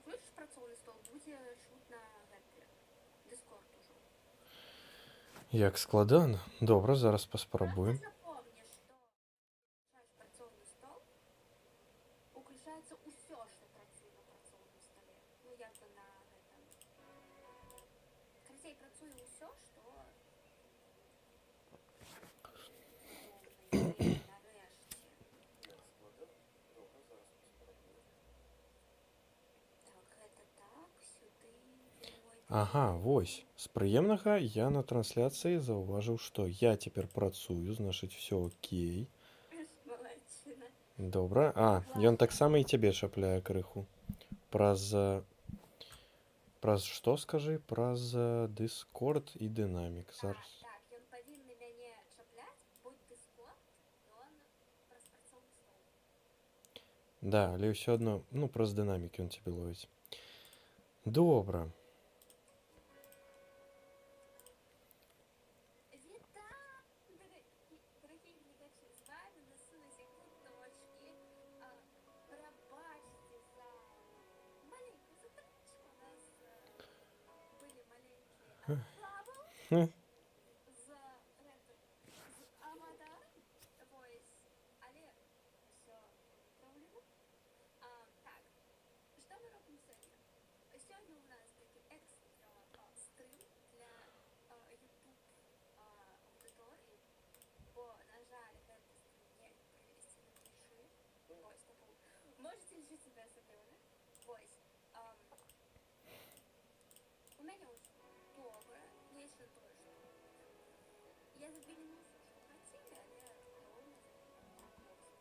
Включиш працоўны стол, будзе чутна гэты Discord ужо. Як складана. Добра, зараз Просто паспрабуем. запомни, что включаешь працоўны стол, уключается ўсё, што працуе на працоўным столе. Ну, як бы на гэтым. Карацей, працуе ўсё, што нарэшце. Так, гэта так, сюды, мой Ага, вось. З прыемнага я на трансляцыі заўважыў, што я цяпер працую, значыць, все окей. Малайчына. Добра. Ён таксама і цябе чапляе крыху. Праз што, скажы? Праз Discord і дынамік. Зараз. Так, ён павінны мяне чапляць, будь Discord, ён праз працоўны стол. Да, але ўсё адно, ну, праз дынамік ён цябе ловіць. Добра. Дорогие глядачи, з вами на сувязі Куточки. Пробачьте за маленькую затримочку. У нас были маленькие trouble з Амадаром. Вось, але все виправлено. Так, что мы робим сегодня? Сегодня у нас такий екстра стрим для YouTube аудиторії. Бо, на жаль, этот стрим нельзя провести на Твичі. Ось, тому можете лишить себе особливо. Ось. У мене ось добре. Є ще то, що я задвинула все, що хотіли, але довольно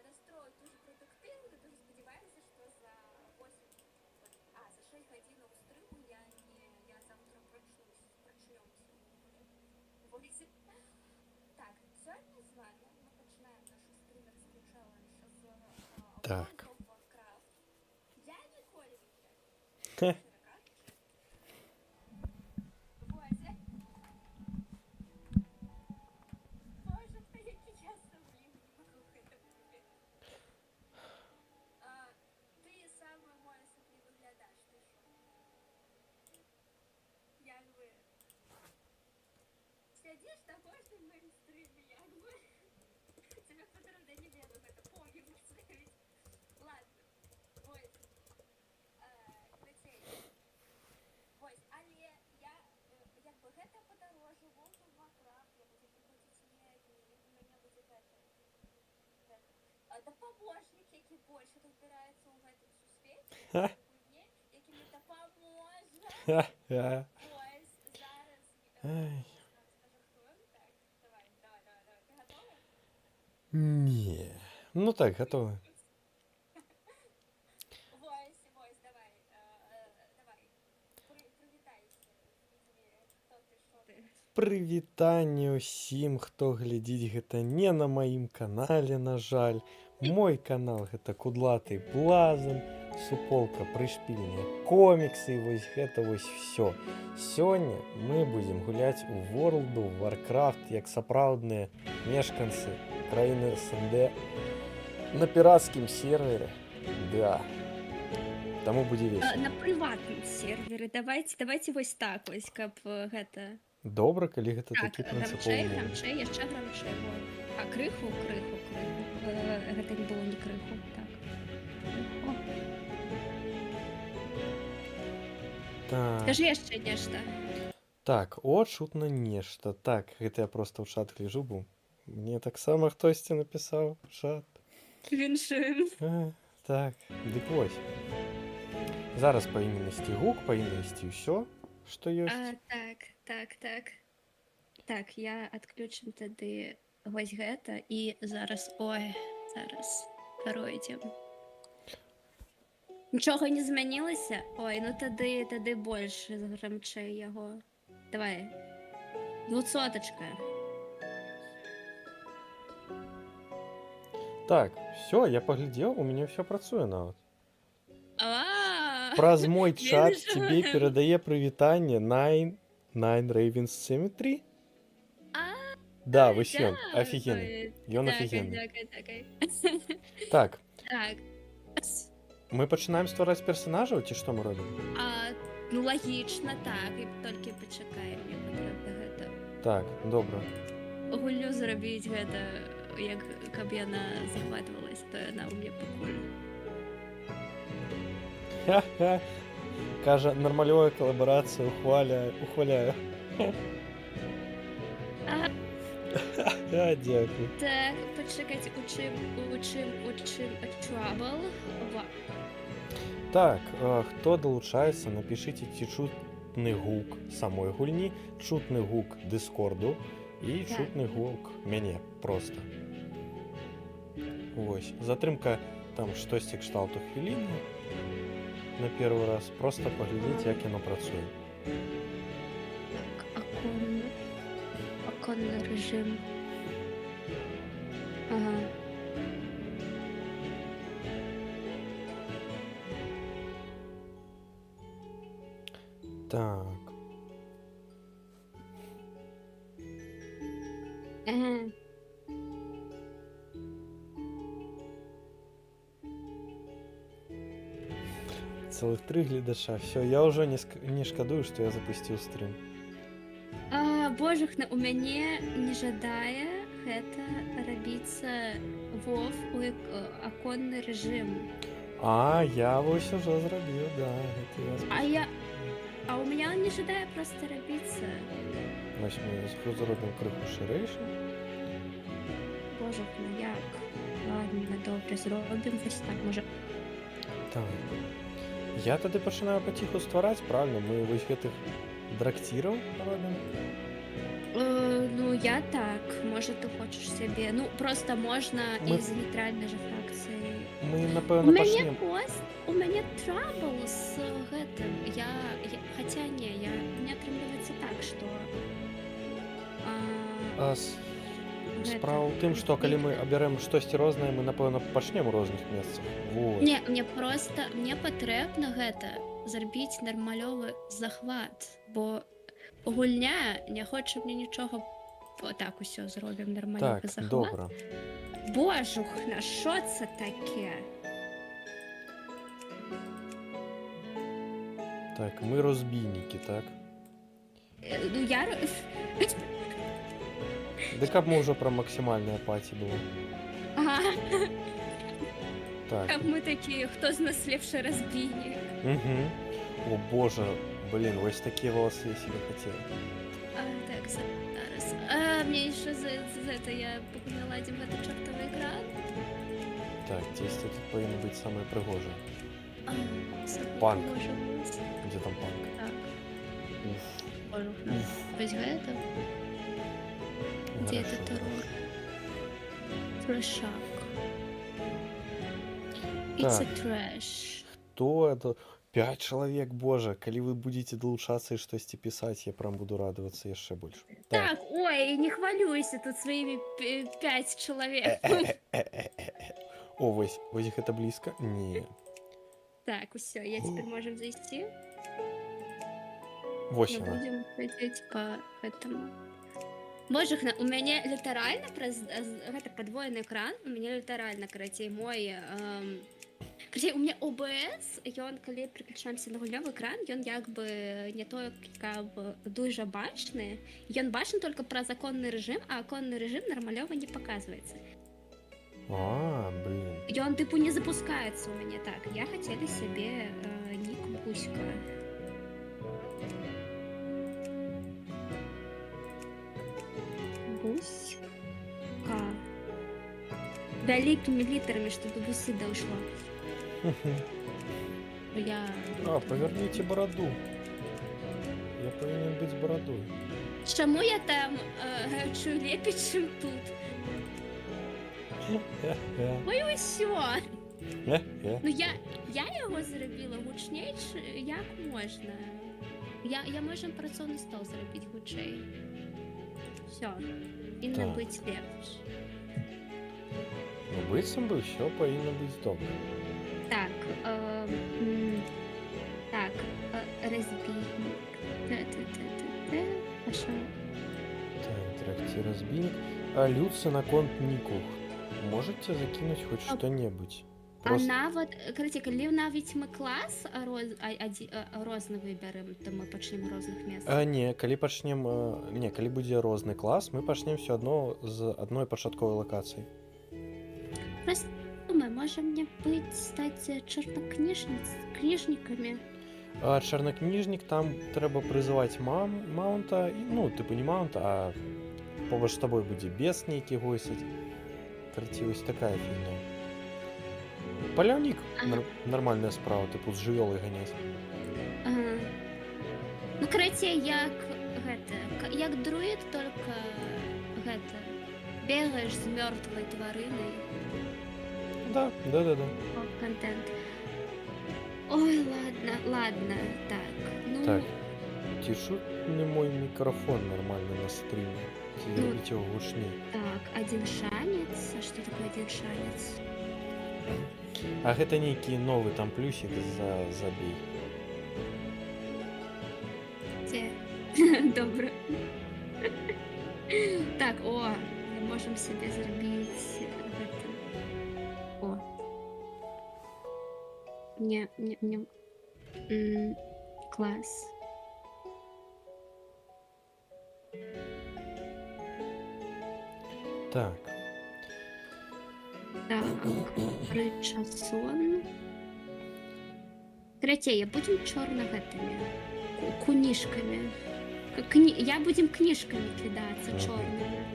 настрой дуже продуктивний. Дуже сподіваюся, що за 6 годин у стриму я завтра прочнемся. Ось. Так, сьогодні з вами ми починаємо нашу стрімерський челендж з Так. World of Warcraft. Я ніколи не граю. Хе. Возя. Боже, та який я сумлів, не можу це бути. Ти саме моє сумлівий глядач, ти що? Якби... Сидиш на кожному моєму стрімі, якби. Тебе подарунок не веду, это помню, представить. Ладно, ось. Красей. Ось, але я, якби, гэта подороже, World of Warcraft, я буду приходить не одни, у меня будет допоможник, який больше разбирається у гэтым сусвеце, який мне допоможе. Ось, зараз... Не. Ну так, готовы. Вось, давай. Привітайся з людьми, хто ти, що ти. Прывітанне ўсім, хто глядзіць гэта не на маім канале, на жаль. Мой канал гэта кудлаты блазан, суполка прышпільныя коміксы, вось гэта вось всё. Сёння мы будзем гуляць у World of Warcraft як сапраўдныя мешканцы краіны СНД на пірацкім сервере. Да. Таму будзе весела. На прыватным сервере. Давайте вось так вось, каб гэта... Добра, калі гэта Так, такі прынцыповы момант. грамчэй, яшчэ грамчэй. Крыху. Гэта не было не крыху. Так. О, Так. скажы яшчэ нешта. Так, о, чутно нешта. Так, гэта я проста ў чат гляжу, бо мне таксама хтосьці напісаў у чат. Віншуем. Так, дык вось. Зараз павінен ісці гук, павінен ісці ўсё, што ёсць. Так. Так, я адключым тады вось гэта і зараз, зараз пройдзем. Нічога не змянілася? Ой, ну тады больш грамчэй яго. Давай. 200. Так, все, я паглядзеў, у мяне ўсё працуе нават. Праз мой чат тебе перадае прывітанне Nine Ravens Cemetery. Да, вось ён, офігенны. Ён офігенны. Дякую. Так. Так. Мы пачынаем ствараць персанажаў, ці што мы робім? Ну, лагічна, так, і толькі пачакай, мне патрэбна гэта. Так, добра. Гуллю зрабіць гэта, як каб яна захватвалась, то яна ў мне пакуль. Ха-ха. Кажа, нармалёвая калабарацыя, ухваляю. Дякую. Так, пачакаць, у чым Trouble? Так, хто далучаецца, напішыце, ці чутны гук самой гульні, чутны гук Дыскорду і Так. чутны гук мяне проста. Вось, затрымка там штосьці кшталту хвіліны на першы раз, проста паглядзець, як яно працуе. Так, аконны рэжым. Ага. Так, Ага. цэлых 3 гледача. Все, я ўжо не шкадую, што я запусціў стрым. Божухна, у мяне не жадае гэта рабіцца Вов у аконны рэжым. А, я вось ужо зрабіў, да, гэта я А у меня он не жадае просто рабіцца. Вось мы зробім крыху шырэйшым. Божухна, як? Ладно, добре, зробім вось так, можа. Так. Я тады пачынаю паціху ствараць, правильно? Мы вось гэтых драктіраў робім. Ну, я так. Можа, ты хочаш сябе. Ну, просто можна Мы- і з нейтральнай жа фракцыяй. Мы, У напэўна, мяне пачнем. пост, у мяне трабл з гэтым. Хаця не, мне атрымліваецца так, што... Справа ў тым, што калі мы абярэм штосьці рознае, мы, напэўна, пачнем у розных месцах. Вот. Не, мне патрэбна гэта зрабіць нармалёвы захват, бо гульня не хоча мне нічога. Так усё зробім нармалёвы Так, захват. добра. Божухна, що це таке? Так, мы розбійнікі, так? Ну я Ды каб мы ўжо пра максімальнай апаті было. ага, Так. каб мы такі, хто з нас лепшы разбійнік. Угу. О боже, блин, вось такія валасы я себе хацеў. Так, зараз. Мне ще за это я поки наладим этот чертовый экран. Так, тесто тут павінна быць самае прыгожае. Панк. Дзе там панк? Так. Уф. Уф. Вось гэта. Где Хорошо. это террор? Трэшак. It's a Так. trash. Хто это? 5 чалавек, боже, калі вы будете далучацца і штосьці пісаць, я прям буду радавацца яшчэ больш. Так, ой, не хвалюйся тут своими 5 человек. О, вось гэта блізка? Не. Так, все, я теперь можем зайти. Вось Мы яна. будем ходить по этому. Божухна, у меня литерально это подвоенный экран, у меня литерально, короче, мой... Короче, у меня ОБС, і он, коли переключаємося на гульневий екран, він якби не той, як дуже бачний. Він бачний тільки про законний режим, а оконний режим нормальово не показується. А, блин. И он, типу, не запускается у меня так. Я хотела себе ник Гуська. Гуська. Великими литерами, чтобы гуси дошло. Я... А, поверните бороду. Я повинен быть с бородой. Чому я там чую лепить, чим тут? Ой, усьо. Ну я його зробила гучніше, як можна. Я можем працовний стол зробити гучей. Все. І не Так. бути лепш. Ну, быццам бы все повинно быть добре. Так, так, розбійник. Те. А що? Так, интеракти разбийник. А Люца на конт Нику. Можете закинуть хоть что-нибудь? Просто... нават караці, калі навіть мы клас розны выберем, то мы пачнем розных мест. Не, калі пачнем... Не, калі будзе розны клас, мы пачнем все адно з адной пачатковай лакацыі. Просто думаю, можем не быть стать книжниками. А чарнакніжнік, там трэба прызываць маунта, ну, тыпу не маунта, а побач з табой будзе бес нейкі гойсаць. Караці, вось такая фігня. Паляўнік нормальная справа, тыпу з жывёлай ганяць. Ну, караці, як друид, только бегаеш з мёртвай тварынай. Да. О, контент. Ой, ладно, так. Ну, Так, ці чутны мой мікрафон нормально на стріме? Ці зрабіць яго гучней? так, один шанец. А что такое один шанец? А гэта нейкі новы там плюсик забей. Где? Добро. Так, мы можем себе зрабіць гэта. О. Мне класс. Так, Так, прычасон. Третье, будем чорно-гэтымі кунішками. Я будем книжками кидаться чорними.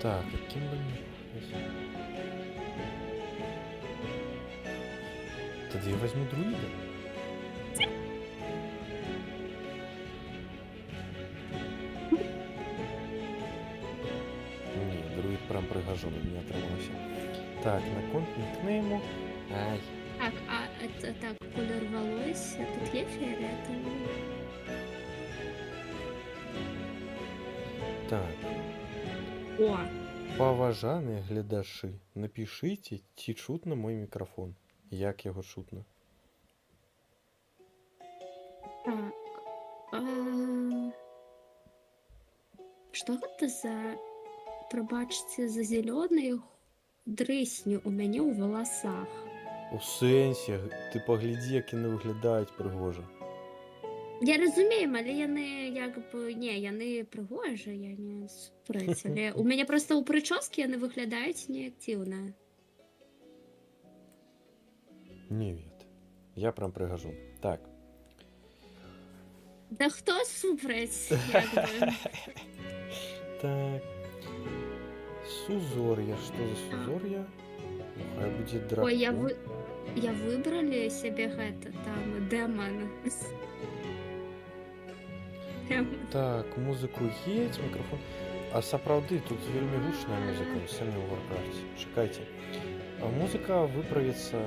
так, яким бы... Тоді я возьму друида. Ні, друид прям пригожений, не отримався. Так, на конт нікнейму. Ай. Так, а это так, колір волосся. Тут є фіолетовий. Так. О! Паважаныя гледачы, напішыце, ці чутна мой мікрафон. Як яго чутна? Так. Што гэта за... Прабачце, за зялёную дрысню у мяне ў валасах. У сэнсе, ты паглядзі, як яны выглядаюць прыгожа. Я разумею, але яны яны прыгожыя, я не супраць, але у мяне проста ў прычоскі яны выглядаюць неактыўна. Не вет. Я прям прыгажу. Так. Да хто супраць? Як бы? Так. Сузор'я. Што за сузор'я? Хай будзе дракон. Ой, я выбралі сябе гэта, там, дэман. Так, музыку едь, мікрафон. А сапраўды, тут вельмі гучная музыка ў самім Warcraft. Чакайце. А музыка выправіцца...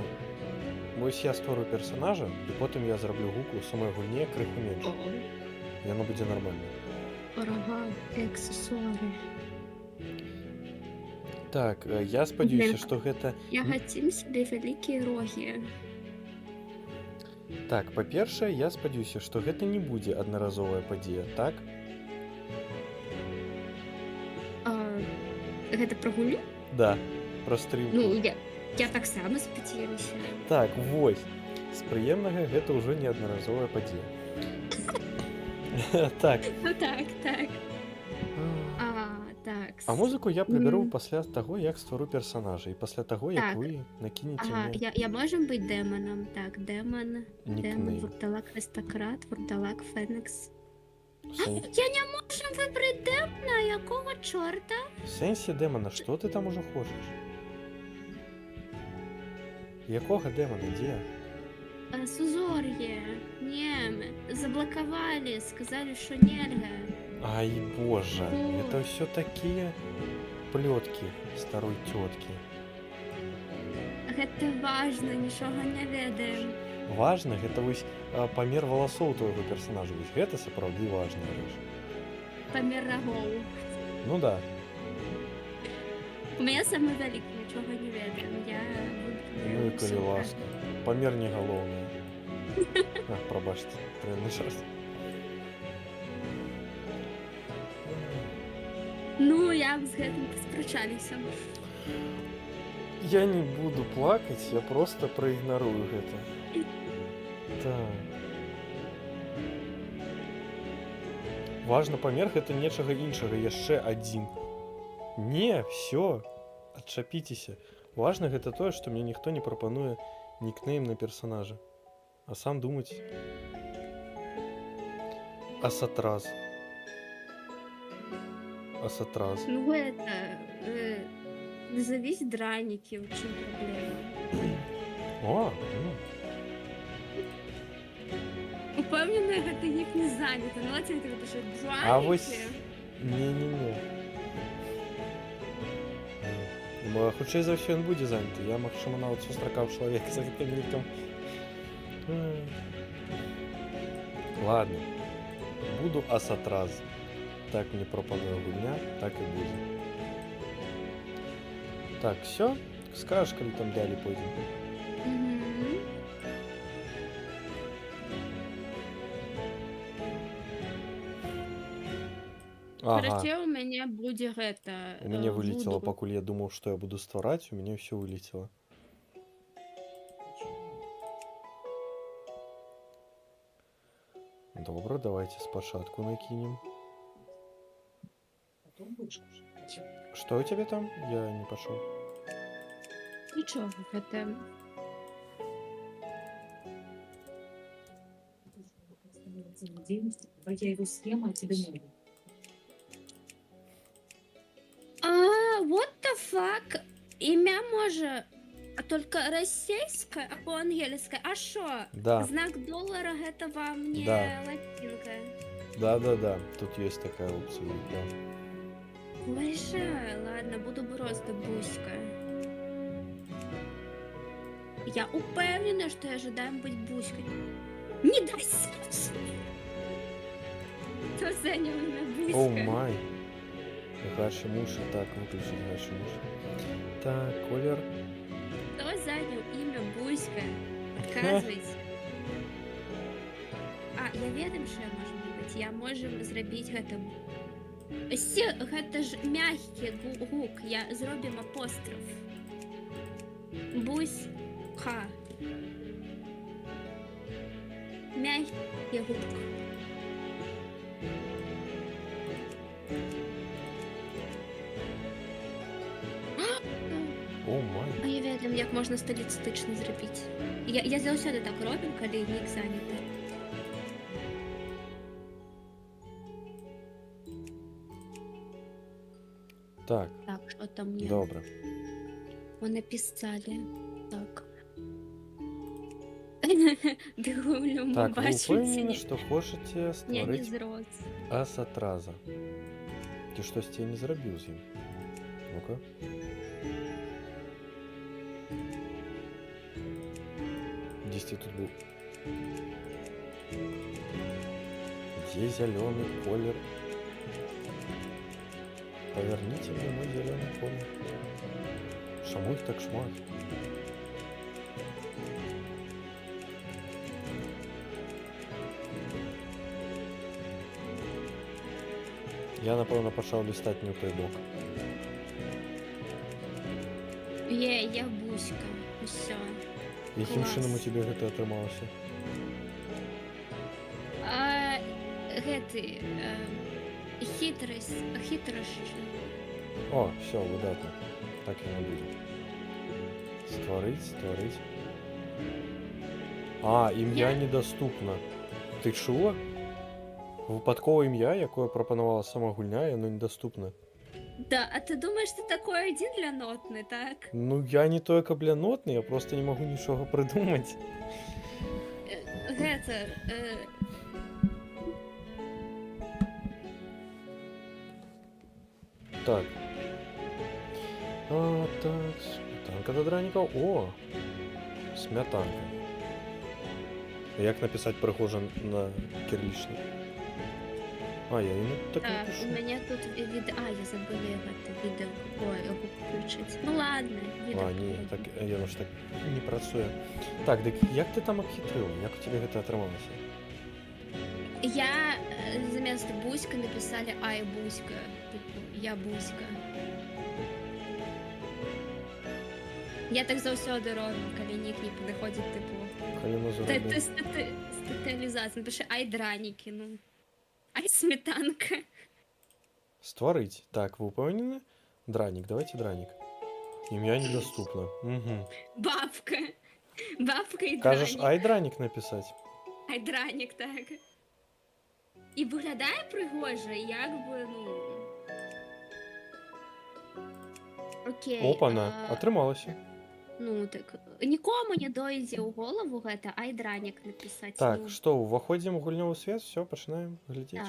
Вось я створю персонажа, і потым я зраблю гуку ў самой гульне крыху менш. Яно будзе нармальна. Рога, аксесуары. Так, я спадзяюся, што гэта... Я хацім сабе вялікія рогі. Так, па-першае, я спадзяюся, што гэта не будзе аднаразовая падзея, так? Гэта пра гульню? Да, пра стрімку. Ну, я таксама спадзяюся. Так, вось. З прыемнага гэта ўжо не аднаразовая падзея. Так. Ну так. Так. А музыку я прыбяру пасля таго, як створу персонажа, і пасля таго, як вы накінеце мне... Я можам быць дэманам. Так, дэман, нікнейм. вурдалак, аристократ, вурдалак, фенікс. Сэнс... Я не можам выбраць дэмана, якога чорта? В сэнсе дэмана, што ты там ужо хочаш? Якога дэмана, дзе? Сузор'е. Не, заблакавалі, сказалі, што нельга. Ай, божа, это ўсё такія плёткі старой тёткі. Гэта важна, нічога не ведаем. Важна, гэта вось памер валасоў твайго персонажа. Вось гэта сапраўды важная рэч. Памер рагоў. Ну да. У мяне самы вялікі, нічога не ведаем. Ну і калі ласка. Памер не галоўны. Прабачце, трэнны час. Ну, я з гэтым паспрачаліся. Я не буду плакать, я просто проигнорую это. Так. Важно памер гэта нечага іншага, яшчэ адзін. Не, все, адчапіцеся. Важна гэта тое, што мне ніхто не прапануе нікнейм на персонажа, а сам думаць Асатраз. Асатраз. Ну это... назовись драники, в чем проблема? О, Упевнена, гэта іх не занято. Ну, ладно, ты пише драники. а вось не-не-не. Хутчэй за ўсё ён будзе заняты. Я, магчыма, нават сустракаў чалавека за гэтым нікам. Ладно. Буду Асатраз. Так мне прапануе гульня, так і будзе. Так, все? Скажешь, калі там далей пойдзем? Мгм. Ага. Короче, у меня будет это... У мяне вылетело, буду. пакуль я думаў, што я буду ствараць, у мяне ўсё вылетело. Добра, давайте спачатку накінем. Потом будешь кушать. Зачем? Што у тебе там? Я не пачуў. Ничего, это... Целый день, я его съем, а тебе не буду. What the fuck? Імя може только российское, а по-ангельски. А що? Да, Знак доллара это вам не Да. латинка. да. Тут есть такая опция, да. Боже, ладно, буду просто Буська. Я упевнена, что я ожидаем быть Буськой. Не дай спать! Кто занял имя Буська? О май. Гаши муши. Так, выключить гаши муши. Так, колер. Кто занял имя Буська? Отказывайте. А, я ведаю, що я можу робити. Я можу зробити гэта. Гэта ж мягкий гук. Я зробим апостроф. Бусь-ха. Мягкий гук. О май. А я ведаю, як можна стилістично зробити. Я завсёди так роблю, коли нік зайнятий. Так, Так, що там мне? добре. Вони писали. Так. Дегулю, ми Так, ви бачимо впевнені, ні. що хочете Я не створити зрос. Асатраза? Ти щось тебе не зробив з ним? Ну-ка. Десь ти тут був. Где зеленый колер? Поверните мне мой зеленый колер. Чому їх так шмат? Я, напевно, почав листати не в той бок. Я Буська. Все. Яким Клас. чином у тебе гэта атрымалася? Гэты... Хитрость. О, все, выдатно. Так і не будзе. Створить. А, ім'я Я- недоступно. Ти чула? Випадкове ім'я, якое пропонувала сама гульня, яно недоступно. Да, а ты думаешь, ты такой один для нотный, так? Ну, я не только блянотний, я просто не можу нічого придумати. Гэта... Так. Так, сметанка до драников. О, сметанка. Як написать прихоже на кирилличный? А, я ему так Так, не у пишу. меня тут вид... А, я забыла это видео. Ой, его включить. Ну ладно, видео. А, ні, так, я ж так не працює. Так, дик, як ти там обхитрила? Як у тебе гэта атрымалася? Я заместо Буська написали Ай Буська. Типу, я Буська. Я так заўсёды роблю, калі нік не падыходзіць, типу, Калі мы зробимо. статыалізацыя. Напиши, ай дранікі, ну. Ай сметанка. Створить. Так, вы упевнены? Драник, давайте драник. Ім'я недоступно. Угу. Бабка. Бабка і Кажеш, дранік. ай драник написать? Ай дранік, так. І виглядає пригожа, як би, ну... Окей. Опана, отрималося. Ну, так, нікому не дойдзе ў голову гэта ай дранік напісаць. Так, ну. што, уваходзім у гульнёвы свет, все, пачынаем глядзець.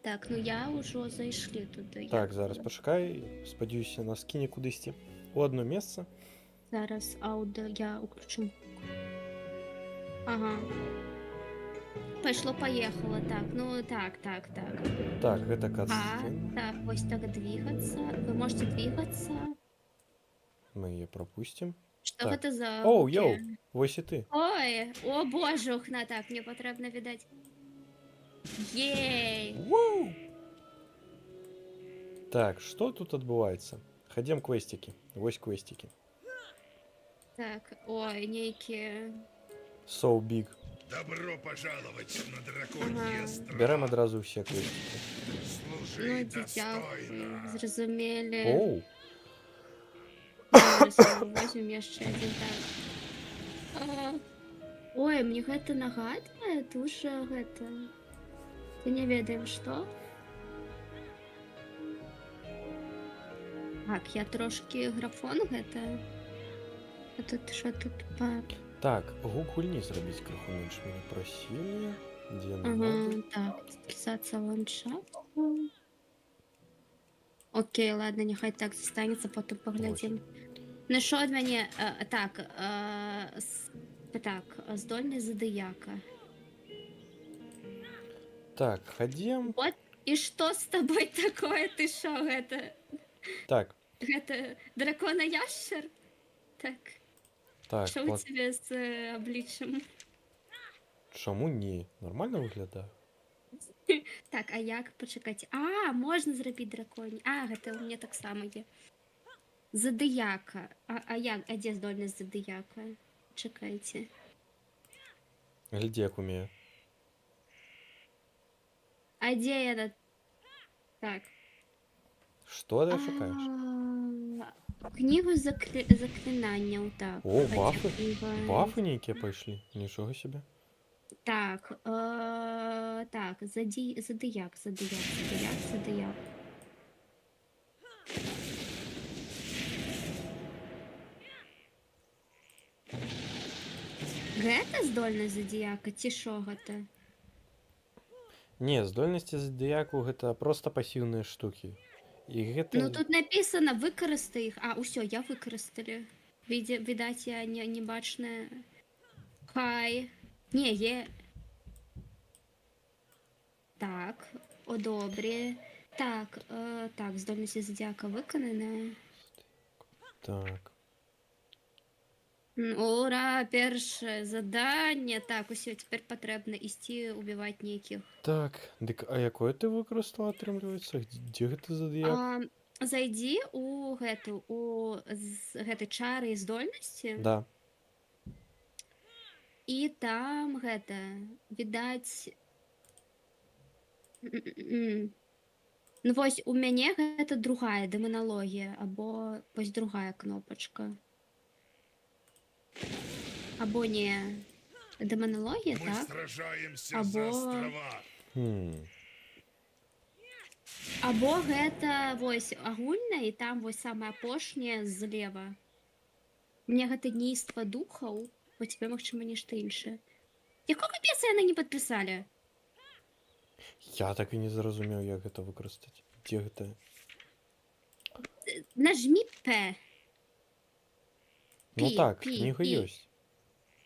Так, ну я ўжо зайшлі туды. Так, зараз пачакай, спадзяюся, нас кіне кудысьці у одно месца. Зараз аўдыо я уключу. Ага. Пайшло-паехало, так, ну так. Так, гэта А, катсцена. так, вось так двигаться. Вы можете двигаться. Мы яе пропустим. Что Так. гэта за... Оу, гуки? йоу, вось і ты. Ой, о боже, ухна, так, мне потрібно віддать. Єй! Воу! Так, што тут адбываецца? Хадзем квесцікі. Вось квесцікі. Так, ой, нейкі... So big. Добро пожаловать на драконьи Ага. острова. Бярем адразу ўсе квесцікі. Ну, Служи дзякуй, достойно. зразумелі. Оу, Возьмем яшчэ адзін, так. Ой, мне гэта нагадвае дуже гэта... Ты не ведаем, што? Так, я трошки графон гэта... А тут що тут па... так, гук гульні зрабіць крыху менш мяне прасілі. Дзе Ага, наводы? так, стилизация ландшафта. Окей, ладно, нехай так застанется, потом поглядим. Ну що від мене, так, здольність зодіака. Так, хадзем. Вот, и что с тобой такое? Ты шо, Так, это дракона-ящер? Так, так, что у тебя с обличием? чаму не? Нормально выглядае? Так, а як почекайте? А, можна зробити драконі. А, гэта у мене так само є. Зодіака. А де здольність зодіака? Чекайте. Гляді, як умею. А де этот? Так. Што ти шукаєш? Книгу заклинання, так. О, бафи. Бафи нейкія пайшлі. Нічого себе. Так, так, зодіяк. Гэта здольнасць зодіяка, ці що гэта? Не, здольнасці зодыяку гэта проста пасіўныя штукі. І гэта... Ну тут написано выкарыстай іх. А, усё, я выкарысталі. Відаць, я не бачная. Хай. Не, є. Так, о, добре. Так, так, здольність зодіака виконана. Так. Ура, перше задання. Так, усё, тепер потрібно ісці убивати нейкіх. Так, дык, а якое ты выкарыстала, атрымліваецца? Дзе гэта задыяк? Зайди у гэтай чары і здольнасці. Да. І там гэта, відаць... Ну вось, у мяне гэта другая дэманалогія, або вось другая кнопачка. Або не дэманалогія, Мы так? сражаемся за Або- острова. Або гэта вось агульная, і там вось самае апошняе злева. Мне гэта днейства духаў, бо тебе, магчыма, нешта іншае. Якога песа яны не падпісалі? Я так і не зразумеў, як гэта выкарыстаць. Дзе гэта? Нажмі П. Ну Пі, так, пі, кніга пі. ёсць.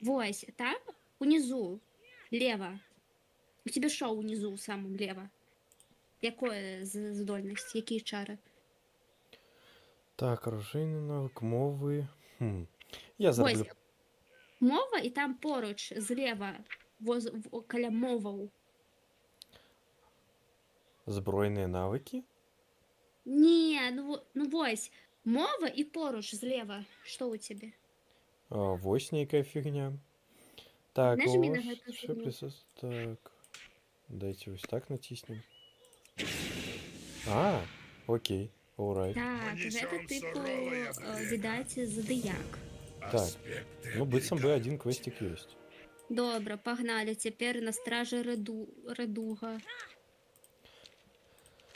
Вось, там унизу, лево. У тебе що унизу, в самом лево? Якое здольність, які чари? Так, оружейний навик, мови. Я зроблю. Ось, мова, і там поруч, зліва, каля моваў. Збройні навики? Не, ну вось, мова і поруч зліва. Що у тебе? Вось нейкая фігня. Так, Нажми на ваш гэту все фігню. Так. Дайте ось так натиснем. А, окей, alright. Так, гэта Понесем типу, суровое бремя. відаць, задыяк. Так, Аспекты ну быццам бы один обретаются. квестик есть. Добра, пагнали. Цяпер на стражы Рэдуга.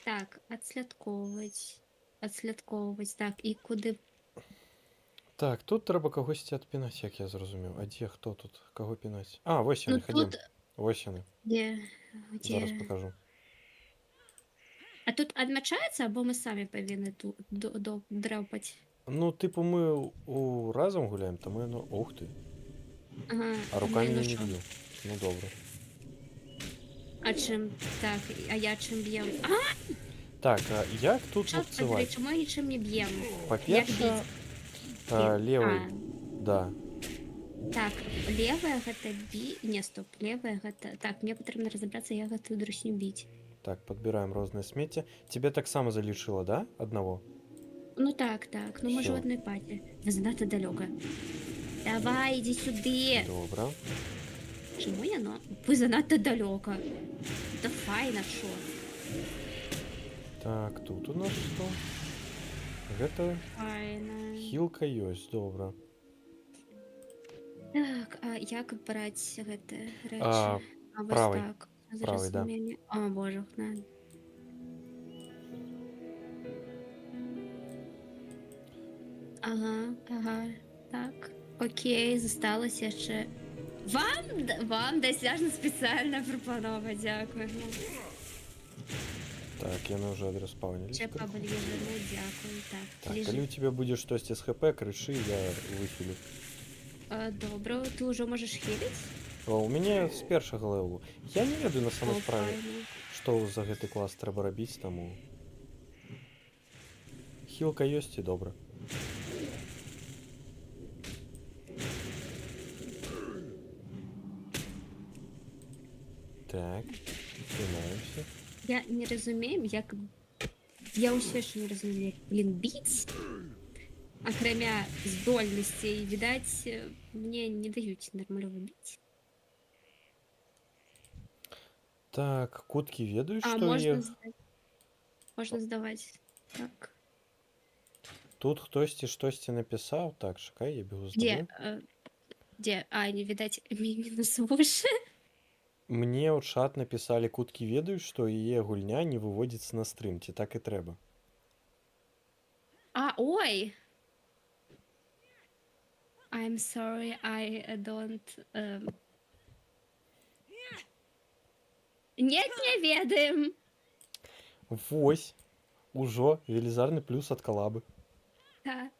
Так, адслядкоўваць. Адслядкоўваць. Так, і куды? Так, тут трэба кагосьці адпінаць, як я зразумеў. А дзе хто тут? Каго пінаць? А, вось Ну яны, хадзем. тут, Вось яны. дзе? Зараз Дзе? покажу. А тут адмячаецца, або мы самі павінны тут драпаць? Ну, типу, мы разом гуляем, тому яно. Ух ти. Ага, А тому руками яно я не що? б'ю. Ну добре. А чим? Так, а я чим б'єм? А, Так, а як тут що, Андрій, лупцевать? чому я нічим не б'єм? По-перше, левой. А, Да. так, левая гэта Не, стоп, левая гэта... Так, мне потрібно розібратися, як гэту друсню біць. Так, подбираем розное сміття. Тебе так само залічило, да? Одного? Ну так, ну може в Всё. одній паті. Ви занадто далеко. Давай, іди сюди. Добре. Чому я, ну? Ви занадто далеко. Та файна, що? Так, тут у нас що? Гэта Файна. хілка ёсць, добра. Так, а як браць гэта рэчы? А, А вось правой. так. Правой, да. Зразумение. О, боже, на. Ага, так. Окей, засталось яшчэ. Вам дасяжна спецыяльная прапанова, дзякую. Так, яны ўжо адраспаўніліся. Ще пабліжаны, дзякую. Так, Так, лежи. калі у тебя будзе штосьці з ХП, крычы, я выхілю. Добра, ты ўжо можаш хіліць? О, у мяне з першага левелу. Я не ведаю на самой О, справе, файна. што за гэты клас трэба рабіць, таму... Хілка ёсць і добра. Так, пінаемся. Я не разумею, як... Я ўсё яшчэ не разумею, блин, біць? Акрамя здольнасцей, відаць, мне не даюць нармалёва біць. Так, куткі ведаюць, А, што можна є... здаць. Можна здаваць. Так. Тут хтосьці штосьці напісаў. Так, чакай, я бегу Дзе? здаю. Дзе? А, не відаць, мінус вушы. Мне ў чат напісалі куткі ведаюць, што яе гульня не выводзіцца на стрым, ці так і трэба. А, ой! I'm sorry, I don't... Нет, не ведаем. Вось, ужо велізарны плюс ад калабы. Да.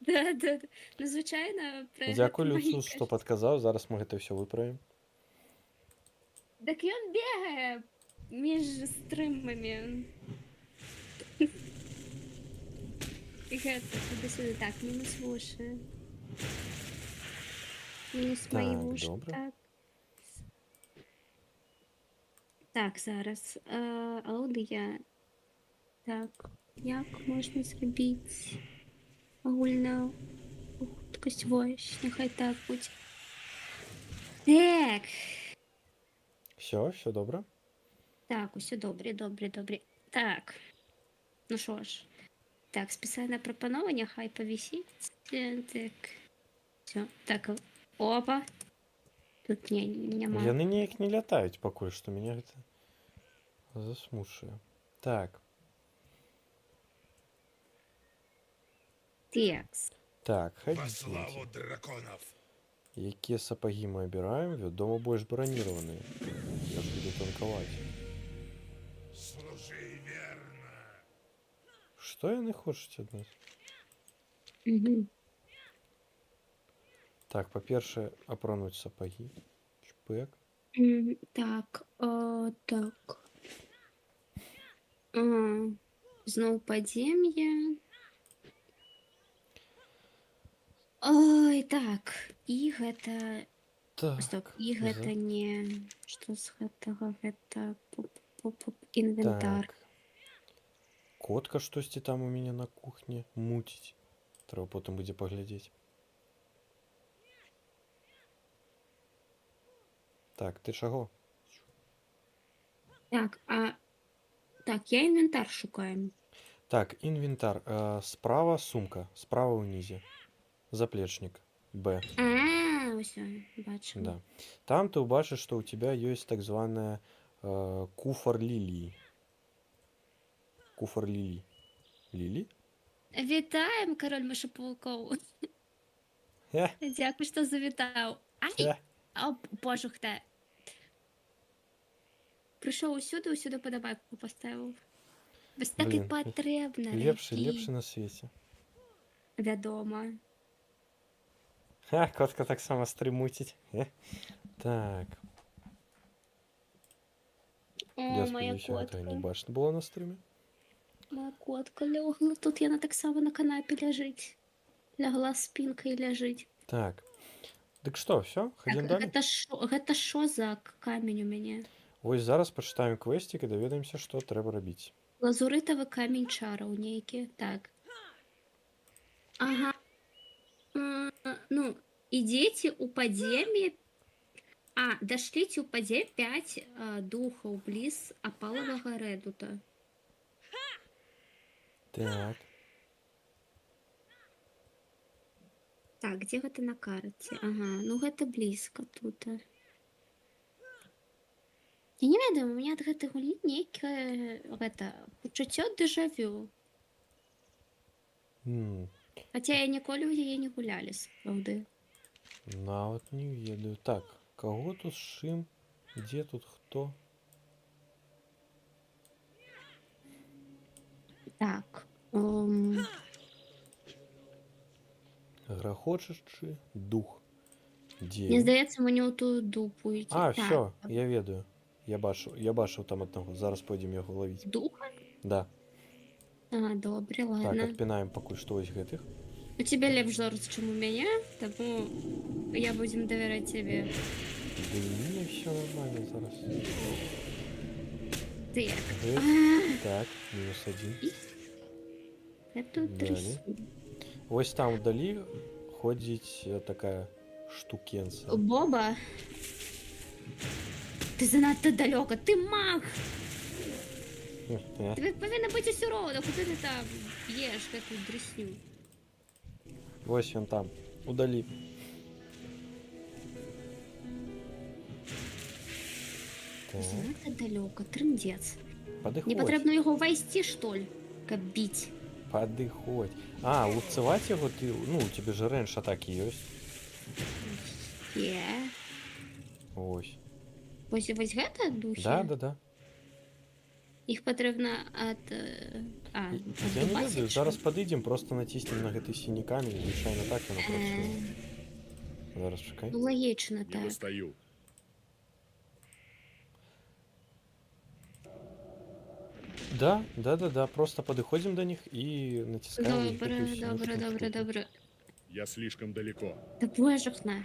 Ну, звычайна... пра Дзякуй, гэта Люцус, магніка. што падказаў, зараз мы гэта ўсё выправім. Так ён бегае між стрымамі. І гэта, туды-сюды. Так, мінус вушы. Мінус мої Так, вушы. добра. Так. Так, зараз. Аудыя. Так, як можна зрабіць агульна хуткасць? Вось, няхай так будзе. Так. Все добра. Так, усё добре. Так. Ну що ж. Так, спеціальна пропанова, няхай повісіть. Так. Все. Так, опа. Тут няма. Яны неяк не лятаюць пакуль што, мяне гэта засмушае. Так, Текс. так, Во хадзіце. славу драконов. Якія сапагі мы абіраем? Вядома, больш браніраваныя. Я ж буду танкаваць. Служи верно. Што яны хочуць ад нас? Угу. Так, па-першае, апрануць сапагі. Чпэк. Так, так. Зноў падзем'е. Ой, так. І гэта... Так, Стоп, і гэта не... Што з гэтага? Гэта... Інвентар. так. Котка штосьці там у мяне на кухні муціць. Трэба потым будзе паглядзець. Так, ти чого? Так, так, я інвентар шукаю. Так, інвентар. Справа сумка. Справа унизу. Заплечник. Б. Ось, бачу. Да. Там ты убачишь, что у тебя есть так званая куфар лилии. Куфар лилий. Лилий? Вітаємо, король мишопауков. Хе, Дякую, що завітав. Ай! хе. О, боже, хто. Прийшов усюди подобайку поставив. Ось так і Блін, потрібно. Лепший, Регі. лепший на свете. Відомо. Ха, котка так само стримутить. Хе. Так. О, Я моя сподіваюся, этого не котка. бачно було на стрімі. Моя котка лягла. Тут яна так само на канапі лежить. Лягла спинкою лежить. Так. Так что, все? Ходім Так, далі? гэта що за камінь у мене? Ось зараз почитаємо квестик і довідаємося, що треба робити. Лазуритовий камінь чаров нейкі. Так. Ага. Ну, ідзіце у падзем'е. Дашліце ў падзе 5 духаў бліз апалавага рэдута. Так. Так, где гэта на карце? Ага, ну гэта блізка тут. Я не ведаю, у меня ад гэтай гульні нейкае гэта пачуццё дэжавю. Хаця я ніколі ў яе не гулялі, сапраўды. Нават не ведаю. Так, кого тут з чым? Где тут хто? Так. Грохочучы дух. Мне Дзе? здаецца, мы не ў тую дупу ідзі. А, Так, все, я ведаю. Я бачыў там аднаго. Зараз пойдзем яго ловіць. духа? Да. Добре, Так, ладно. адпінаем пакуль што вось гэтых. У тебя лепш зараз, чым у мяне, таму я будзем давяраць цябе. Да не, все нормально зараз. Ты як? Так, мінус один. Эту Далі. трясу. Вось там вдалі ходзіць такая штукенца. Боба. Ты занадто далёка, ты маг! Тебе повинно бути усё роўна, куди ти там єш эту дрісню? Вось ён там, удалі. Так, Занадто далёка, трындец. Не падыходь, патрэбна його увайсці, што ли? Каб біць. падыходь. А, лупцаваць яго ты, ну, у тебе же рэнж атакі ёсць. Є. Ось. Вось гэта духи? Да. Іх патрэбна ад... Я не ведаю, зараз падыдзем, просто націснем на гэты сіні камень, звычайна так яно працуе. Зараз чакай. Ну, лагічна, Не так. достаю. Да, просто падыходзім да них і націскаем на Добре, гэтую сінюшку добре, добре, штуку. добре. Я слишком далеко. Да божахна.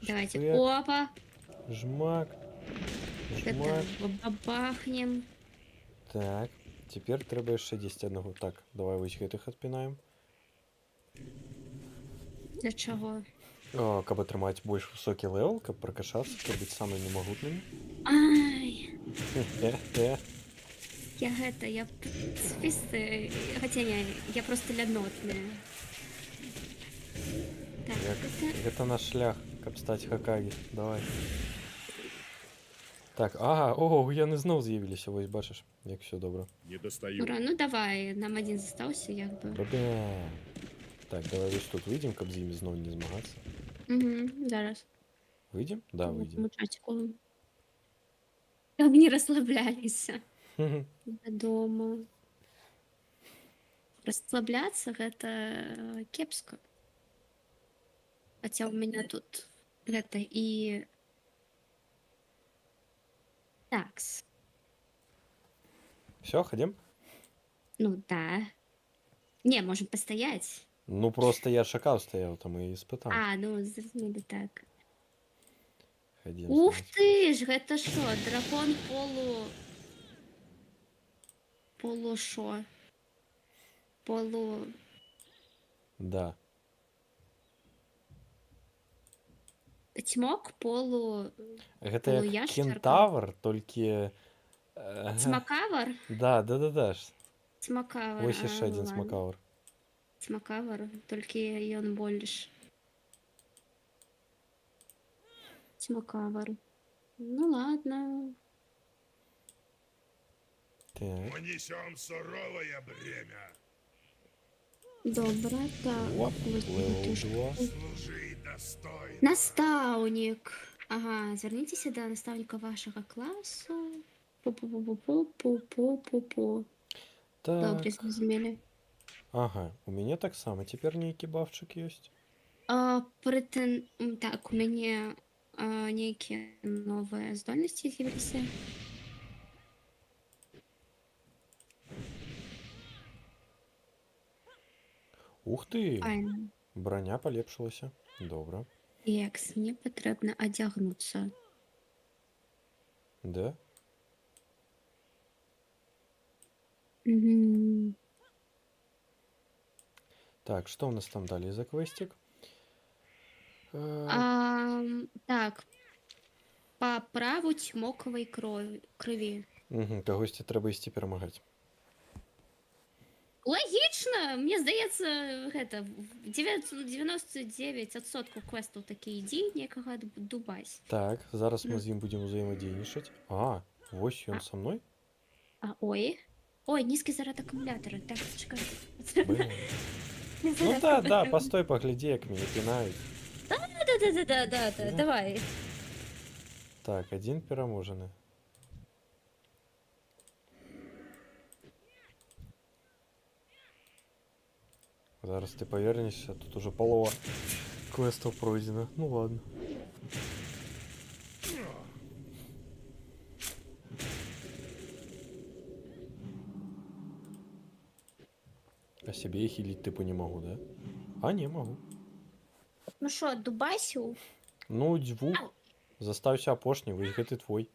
Давайте. Шпек. Опа. Жмак. Это Жмак. бабахнем. Так, цяпер трэба яшчэ 10 аднаго. Так, давай вось гэтых адпінаем. Для чаго? О, каб атрымаць больш высокі левел, каб пракачацца, каб быць самымі магутнымі. Ай. Хе-хе. Я списты, хотя не, я просто ляднотная. Так, это... Гэта наш шлях, каб стаць Хакагі. Давай. Так, яны зноў з'явіліся, вось бачыш, як все добра. Не достаю. Ура, ну давай, нам один застаўся, як бы. Бабя. Так, давай вось тут выйдзем, каб з імі зноў не змагацца. Зараз. Выйдзем? Да, выйдзем. Мучатику. Каб не расслабляліся. Дома. Расслабляцца гэта кепска. Хаця у меня тут гэта і... Такс. Все, ходім? Ну да. Не, можем постоять. Ну, просто я шакал стаяў, там і спытаў. Ну, зразумелі так. Ходім. Ух ты ж, гэта шо, дракон полу шо? Полу... Да. Цмок полу... Гэта як Полуяшчарка? кентавр, толькі... Цмакавар? Да. Цмакавар, Вось яшчэ ну адзін ладно. смакавр. Цмакавар, толькі ён больш. Цмакавар. Ну ладно. Так. Мы несем суровое бремя. Добра, так. Оп, Вось левел тут ж- 2. Служи достойно. Настаўнік. Ага, звярніцеся да настаўніка вашага класу. Пу-пу-пу-пу-пу-пу-пу-пу. Добре, Так. зразумелі. Ага, у мяне таксама цяпер нейкі бафчык ёсць. Так, у мяне нейкія новыя здольнасці з'явіліся. Ух ты! Файна. Броня полепшылася. Добра. Екс, мне патрэбна адзягнуцца. Да? Мгм. Так, што ў нас там далей за квесцік? Так, па праву цьмокавай крыві. Кагосьці трэба ісці перамагаць. Лагічна, мне здаецца, гэта 99% квестаў такі ідзі некага дубась. Так, зараз мы Ну. з ім будзем узаемадзейнічаць. А, вось ён са мной. Ой, нізкі зарад акумулятара. Так, чакай. Блин. Ну да, постой, паглядзі, як мяне пінаюць. Да, давай. Так, адзін пераможаны. Зараз ты павернешся, тут уже палова квестаў пройдзена. Ну ладно. А сябе хіліць тыпу не магу, да? А, не магу. Ну що, дубасіў? Ну, дзвюх. Застаўся апошні, вось гэты твой.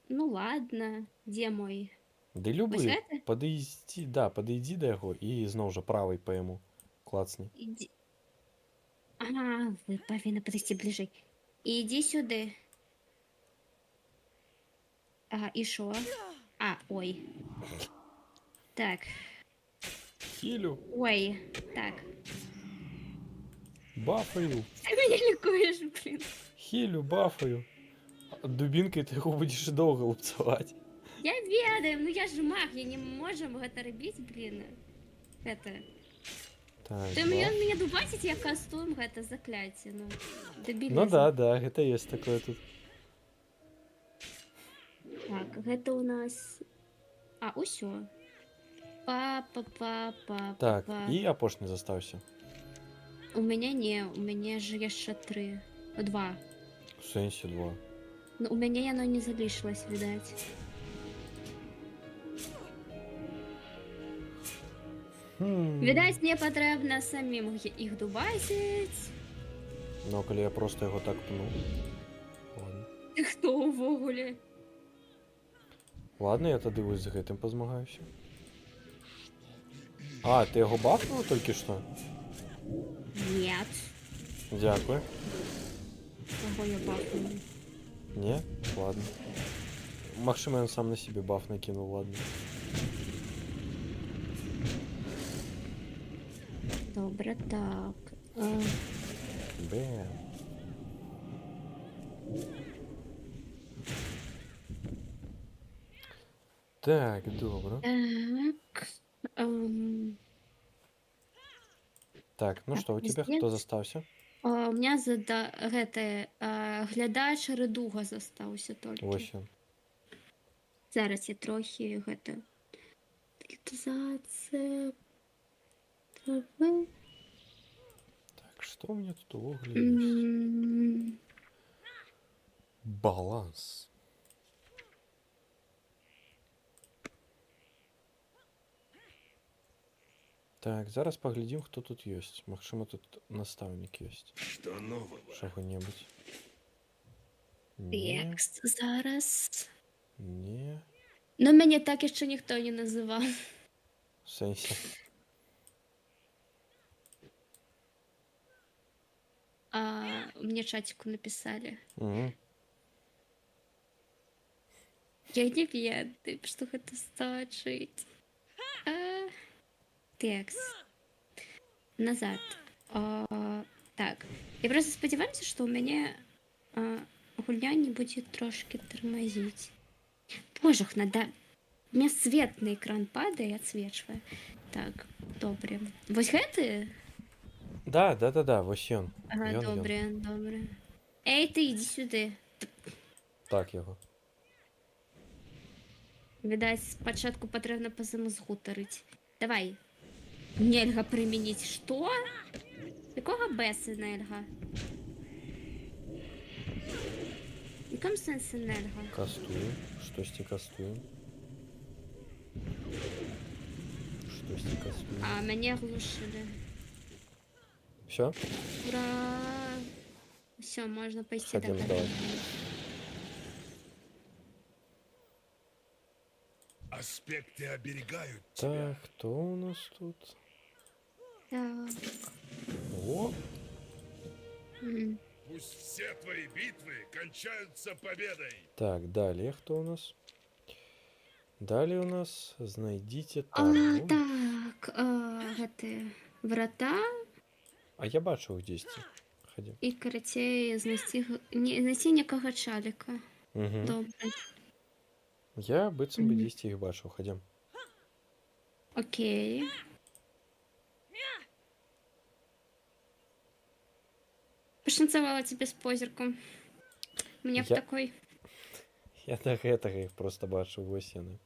Ну ладно, дзе мой? Ды любы, Вось гэты? падыдзі да яго і зноў жа правай па яму клацні. Ідзі. Вы павінны падысці бліжэй. Ідзі сюды. І шо? Ой. Так. Хілю, Ой, так. бафаю, Ты мяне лікуеш, блін. хілю, бафаю. Дубінкай ты яго будзеш доўга лупцаваць. Я ведаю, ну я ж маг, я не можам гэта рабіць, блін. Гэта. Так, Ты мяне дубасіць, як кастом, гэта закляцце, ну. Дебілізм. Ну да, гэта ёсць такое тут. Так, гэта у нас... Усё. Па-па-па-па-па. Так, і апошні застаўся. У мяне ж яшчэ 3. 2. У сэнсе 2. Ну, у мяне яно не залишилось, відаць. Відаць, мне патрэбна самім іх дубасіць. Ну, калі я просто яго так пну. Ладно. Ты хто увогуле? Ладно, я тады вось з гэтым пазмагаюся. А, ты яго бафнуў толькі што? Нет. Дзякуй. Кого я бафну? Не? Ладно. Магчыма, ён сам на себе баф накінуў, ладно. Добре, так. Бэм. Так, добра. Так. Так, ну Так, што, у тебе пиздец. хто застаўся? У меня гэты глядач Рэдуга застаўся толькі. Вось ён. Зараз я трохі гэта... Дигитализация... Так, што ў мяне тут увогуле ёсць? Баланс. Так, зараз паглядзім, хто тут ёсць. Магчыма, тут настаўнік ёсць. Что нового? Чаго-небудзь. Не, Текст зараз. не. Ну, мяне так яшчэ ніхто не называў. В сэнсе. Мне чатику написали. Мгм. Я не ведаю, што гэта значыць. Текс. Назад. Так. Я просто спадзяваюся, што ў мяне гульня не будзе трошки тармазіць. Божах, надо... У меня свет на экран падае, адсвечвае. Так, добре. Вось гэты? Да, вось ён. Ага, Ён. добре. Эй, ты иди сюды. Так яго. Відаць, спачатку патрэбна па замазгутарыць. Давай. Нельга прымяніць. Што? Якога бэса нельга? В якому сэнсе нельга? Кастуем. Штосьці кастуем. Штосьці кастуем. Мяне глушылі. Всё? Ура! Все, можна пайсці Ходім да давай. Аспекты оберегают Так, тебя. хто у нас тут? Так. О, М. Пусть все твои битвы кончаются победой. так, далее хто у нас? Далее у нас знайдите А, тару. так, гэты врата А я бачу іх дзесьці. Хадзім. і карацей знайсці некага чаліка. Угу. Добре. Я быццам бы Мгм. дзесьці іх бачыў. Хадзім. Окей. Пашанцавала тебе з позірком. Мне б Я- такой. Я да гэтага іх просто бачу. Вось яны.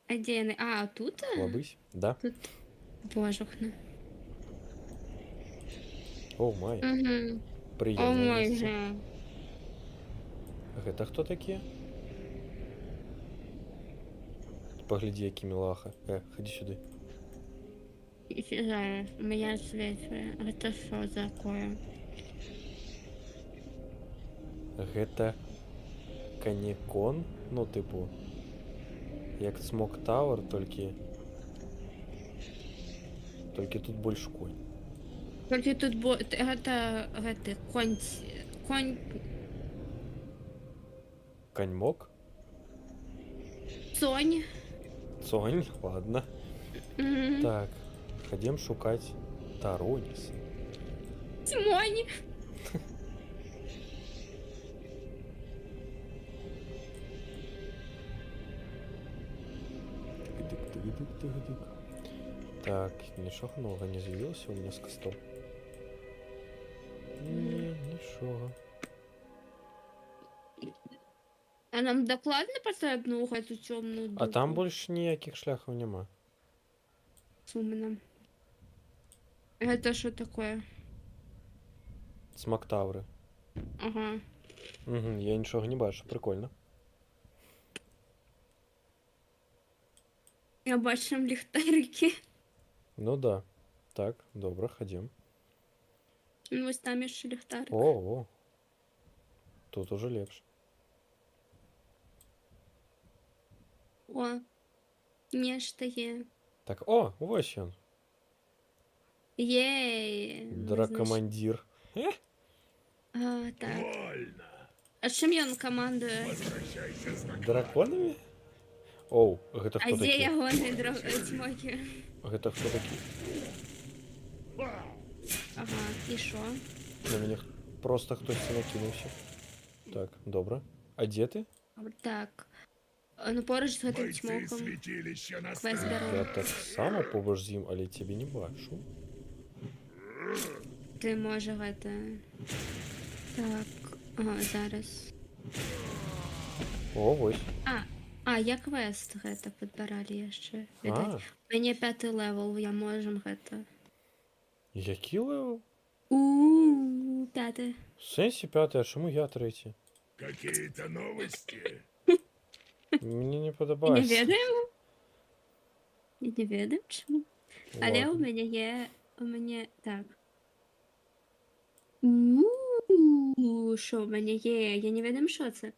А де яны? А, тут? Лабысь? Да? Божухна. О, май. Угу. О Прыемна. мой же. Гэта хто такія? Паглядзі, які мілаха. Хадзі сюды. Зараз, у меня свечи. Это что такое? Гэта канекон, ну тыпу як Смок Тауэр, толькі тут больш конь. Только тут это гэты конь Каньмок? Сонь. Сонь, ладно. Мгм. Так, хадзем шукаць Тароніс. Тимонь. Тык-дык-тык-дык-тык-дык. Так, нічога новага не з'явілася ў меня з кастом. Не, нічога. А нам докладно потрібно у гэту цёмную А там дупу? больш ніякіх шляхаў няма. Сумно. Это что такое? Смок Тауэры. Ага. Угу, я нічога не бачу, прикольно. Я бачу там ліхтарики. Ну да. Так, добре, ходім. Ну, ось там ще ліхтарик. О. Тут уже лепше. О, нешта є. Так, о, ось він. Єй. Дракомандир. Так. Вольно. А чим ён командує? Возвращайся с наградой. Драконами? Оу, гэта А хто де такі? ягоний тьмоки? Гэта хто такі? Ага, і що? На мяне просто хтось накинувся. Так, добре. А де ти? Так. Ну, поруч з гэтым Бойцы тьмоком. святилища Квест наставят. бяру. Я так само побач з ім, але цябе не бачу. Ти може гэта... Так. Ага, зараз. О, вось. Я квест гэта падбіралі яшчэ. А, Відаць. У мяне 5-й левел, я можем гэта. які левел? У 5-й. В сенсі 5, а чому я 3? Какие-то новости. Мені не Не подобається. ведаємо? Не ведаємо чому. Але у Ладно. мене є... У мене... Так. Що у мене є? Я не ведаю, що це.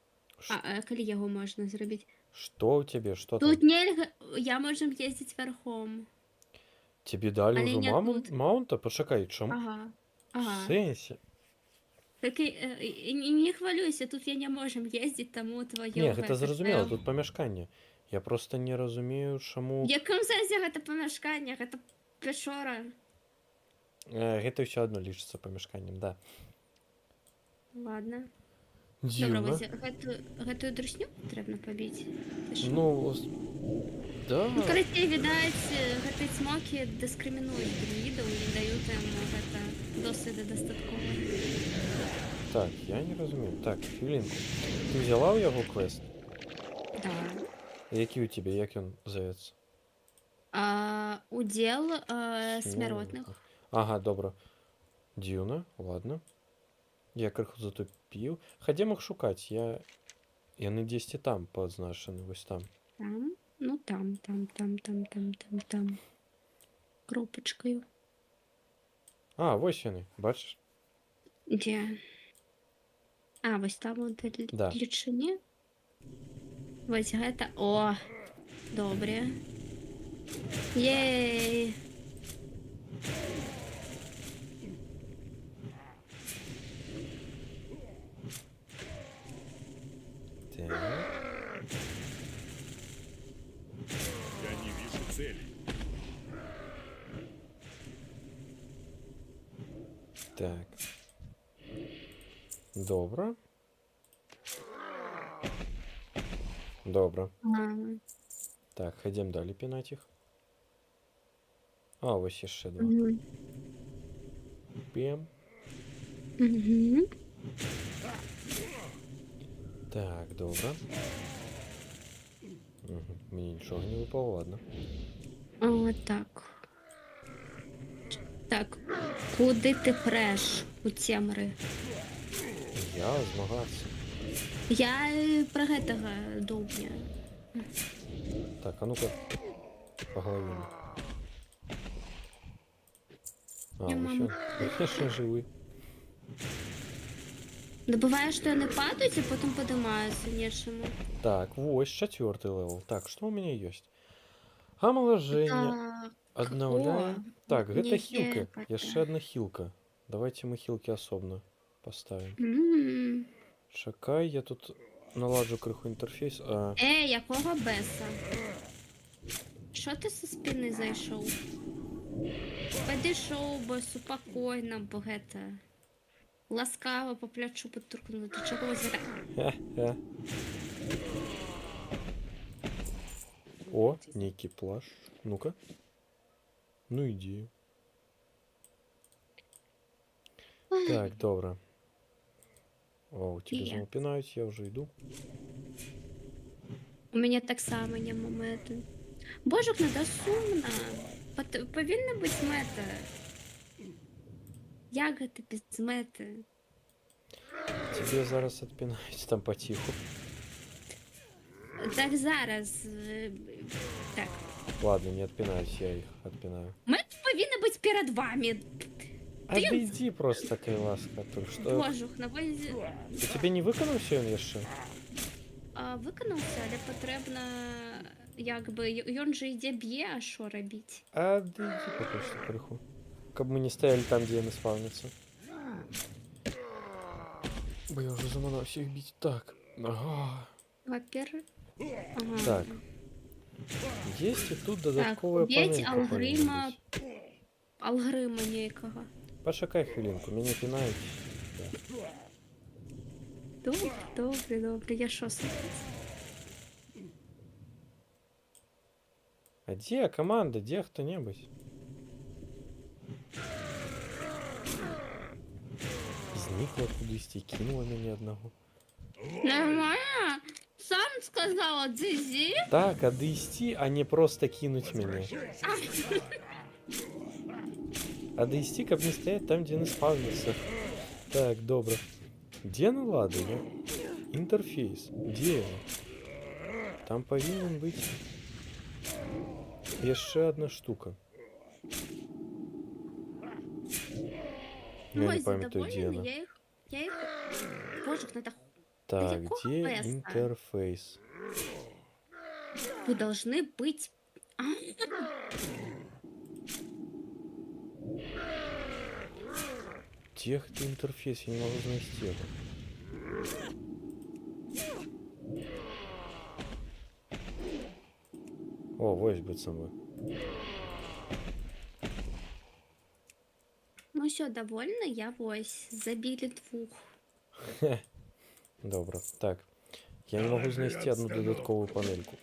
А коли його можна зробити? Что у тебе? Что там? Тут нельга... Я можем їздити верхом. Тебе дали Але уже не тут. маунта? Почекай, чому? Ага. В Ага. сенсі? Так і не хвалюйся, тут я не можем ездить, тому твоё Не, гэта зразумела, гэта. тут памяшканне. Я просто не разумею, В чаму... якім сенсі гэта памяшканне, гэта пешора. Гэта ўсё адно лічыцца памяшканнем, да. Ладно. Добра, Дзіўна. вось гэтую друсню трэбна пабіць. Ты што? Ну, да. Ну, карацей, відаць, гэтыя цмокі дыскрымінуюць друідаў і не даюць ім гэта досвіду дастаткова. Так, я не разумею. Так, хвілінку. Ты взяла ў яго квест? Да. Які ў цябе, як ён завецца? Удзел смяротных. Ага, добра. Дзіўна, ладно. Я крыху затупіў. Хадзем іх шукаць, яны дзесьці там пазначаны, вось там. Там? Ну, там. Групачкаю. А, вось яны, бачыш? Дзе? Вось там он Да. лічыне. Вось гэта. О, добре. Ей! Так. Я не вижу целей. Так. Добра. Добра. Так, хадзем далі пінаць іх. А, вось яшчэ два. Пем. Так, добра. Мне нічога не выпало, ладно. Вот так. Так, куди ти преш у цемри? Я змагацца. Я про гэтага дубня. Так, а ну-ка. По голове. А, Я вы маму. всё. Конечно, живы. Да бывае, што яны падаюць і потым падымаюцца нечаму. Так, вось, 4-й левел. Так, что у меня есть? Омоложение. Так. Обновляем. Так, не гэта хилка. гэта. Яшчэ одна хилка. Давайте мы хилки особно поставим. Чакай, я тут наладжу крыху інтэрфейс. Якого беса? Що ти со спини зайшов? Підійшов би спокійно, бо гэта... Ласкаво по плечу підторкнути. Чого ось гэта? Хе-хе. О, некий плащ. Ну-ка. Ну иди. Так, добре. О, тебе Є. знову пінають, я вже йду. У мене так само є моменти. Божок, надо сумно. Повинна бути мета. Як гэта без мети? Тебе зараз відпінають там потиху. Так зараз. Так. Ладно, не відпінають, я їх відпінаю. Мет повинна бути перед вами. Отойди просто, такая ласка. Что... Божух, на возі. Тебе не виконався він ще? Виконався, але потрібно, якби, ён же йде б'є, а що робіть? А, да иди пока что крыху. Как мы не стояли там, где они спавнятся. Бо я уже заманался их бить. Так. Ага. Во-первых. Ага. Так. Есть и тут Так, додатковая убить панелька Алгрима. повинна бути. Алгрима ніякого. Почекай хвилинку, меня пинают. Добре, я що слухаюсь? А где команда? Где кто-нибудь? Зникла кудись и кинула меня одного. Нормально? Сам сказала Дзизі? Так, а довести, а не просто кинуть меня. А довести, как не стоять там, где они спавнятся. Так, добро. Где наладили? Интерфейс. Где он? Там повинен быть еще одна штука. Я не памятаю, где она. Я їх... Божик, надо... Так, какого где квеста? интерфейс? Вы должны быть... Техноинтерфейс, я не могу знайти это. О, вось быццам бы. Ну все, довольно, я вось. Забили двух. Добра. Так. Я не могу знайсці одну дадатковую панельку.